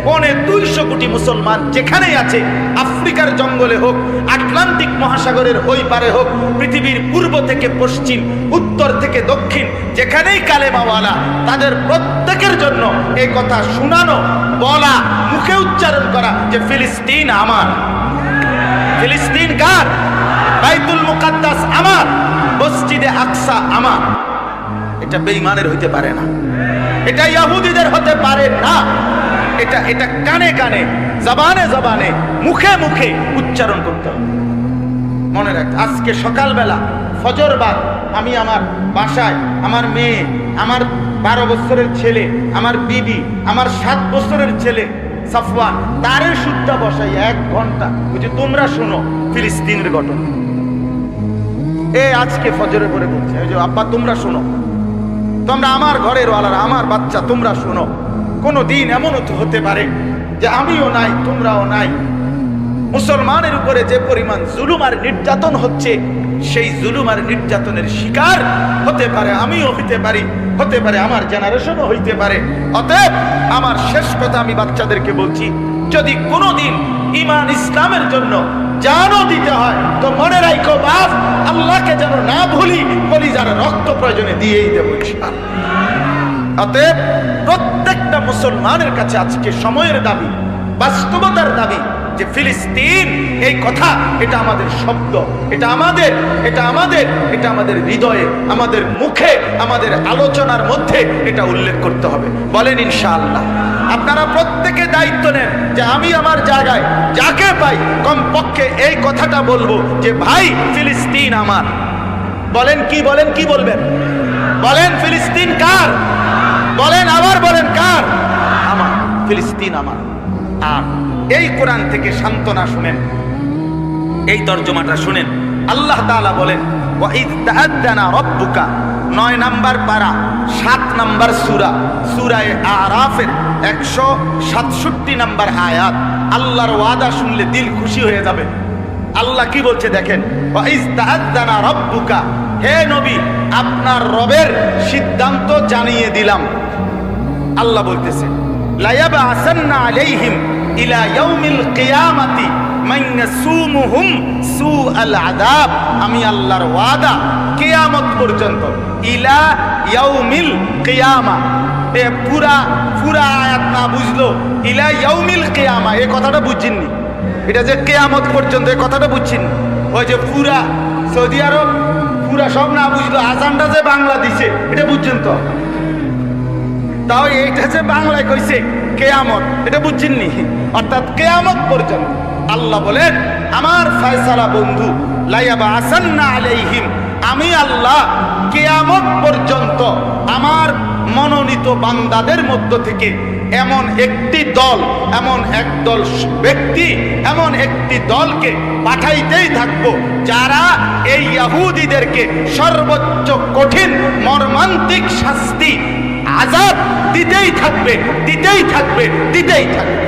250 কোটি মুসলমান যেখানেই আছে, আফ্রিকার জঙ্গলে হোক, আটলান্টিক মহাসাগরের ওই পারে হোক, পৃথিবীর পূর্ব থেকে পশ্চিম, উত্তর থেকে দক্ষিণ, যেখানেই কালেমাওয়ালা, তাদের প্রত্যেকের জন্য এই কথা শোনানো, বলা, মুখে উচ্চারণ করা যে ফিলিস্তিন আমার। ফিলিস্তিন কার? বাইতুল মুকাদ্দাস আমার, মসজিদে আকসা আমার। এটা বেঈমানের হইতে পারে না, এটা ইহুদিদের হতে পারে না। এটা কানে কানে, জবানে জবানে, মুখে মুখে উচ্চারণ করতে হবে। মনে রাখতে, আজকে সকালবেলা ফজর বাদ আমি আমার বাসায় আমার মেয়ে, আমার 12 বছরের ছেলে, আমার বিবি, আমার 7 বছরের ছেলে সাফওয়ান, তারে শুদ্ধা বসাই 1 ঘন্টা, বুঝি তোমরা শোনো ফিলিস্তিনের ঘটনা। আজকে ফজরের পরে বলছে, ওই যে আব্বা তোমরা শোনো, তোমরা আমার ঘরের ওয়ালারা, আমার বাচ্চা, তোমরা শোনো। কোনো দিন এমনও তো হতে পারে যে আমিও নাই, তোমরাও নাই। মুসলমানের উপরে যে পরিমাণ জুলুম আর নির্যাতন হচ্ছে, সেই জুলুম আর নির্যাতনের শিকার হতে পারে আমিও হইতে পারি, হতে পারে আমার জেনারেশনও হইতে পারে। অতএব আমার শেষ কথা আমি বাচ্চাদেরকে বলছি, যদি কোনোদিন ঈমান ইসলামের জন্য জানও দিতে হয়, তো মনে রাখো বাপ, আল্লাহকে যেন না ভুলি, কলিজার রক্ত প্রয়োজনে দিয়েই দেব ইনশাআল্লাহ। অতএব প্রত্যেকটা মুসলমানের কাছে আজকে সময়ের দাবি, বাস্তবতার দাবি, যে ফিলিস্তিন এই কথা, এটা আমাদের শব্দ, এটা আমাদের, এটা আমাদের, এটা আমাদের হৃদয়ে, আমাদের মুখে, আমাদের আলোচনার মধ্যে এটা উল্লেখ করতে হবে। বলেন ইনশাআল্লাহ। আপনারা প্রত্যেকে দায়িত্ব নেন যে আমি আমার জায়গায় যাকে পাই কমপক্ষে এই কথাটা বলবো যে ভাই ফিলিস্তিন আমার। বলেন কি, বলেন কি বলবেন? বলেন ফিলিস্তিন কার? বলেন, আবার বলেন কার? আমার। ফিলিস্তিন আমার। আর এই কোরআন থেকে সান্ত্বনা শুনেন, এই তর্জমাটা শুনেন। আল্লাহ তাআলা বলেন, ওয়া ইয তাআদ্দানা রাব্বুকা 9 নাম্বার পারা 7 নাম্বার সূরা সূরা আরাফের 167 নাম্বার আয়াত। আল্লাহর ওয়াদা শুনলে দিল খুশি হয়ে যাবে। আল্লাহ কি বলছে দেখেন, ওয়া ইয তাআদ্দানা রাব্বুকা, হে নবী আপনার রবের সিদ্ধান্ত জানিয়ে দিলাম। আল্লাহ বলতেছে লা ইয়াবআসান্না আলাইহিম ইলা ইয়াউমিল কিয়ামাতি মান ইয়াসুমুহুম সুআল আযাব। আমি আল্লাহর ওয়াদা কিয়ামত পর্যন্ত, ইলা ইয়াউমিল কিয়ামা, এ পুরা আয়াত না বুঝলো, ইলা ইয়াউমিল কিয়ামা এই কথাটা বুঝছেননি? এটা যে কিয়ামত পর্যন্ত এই কথাটা বুঝছেন? ওই যে পুরা সৌদি আরব পুরা সব না বুঝলো, আজানটা যে বাংলা দিছে এটা বুঝছেন তো? তাও এইটা যে বাংলায় কইছে কিয়ামত এটা বুঝছেননি? অর্থাৎ কিয়ামত পর্যন্ত। আল্লাহ বলেন আমার ফয়সালা বন্ধু, লা ইয়াবআসান্না আলাইহিম, আমি আল্লাহ কিয়ামত পর্যন্ত আমার মনোনীত বান্দাদের মধ্য থেকে এমন একটি দল, এমন একদল ব্যক্তি, এমন একটি দলকে পাঠাইতেই থাকবো যারা এই ইহুদিদেরকে সর্বোচ্চ কঠিন মর্মান্তিক শাস্তি আযাব দিতেই থাকবে, দিতেই থাকবে, দিতেই থাকবে।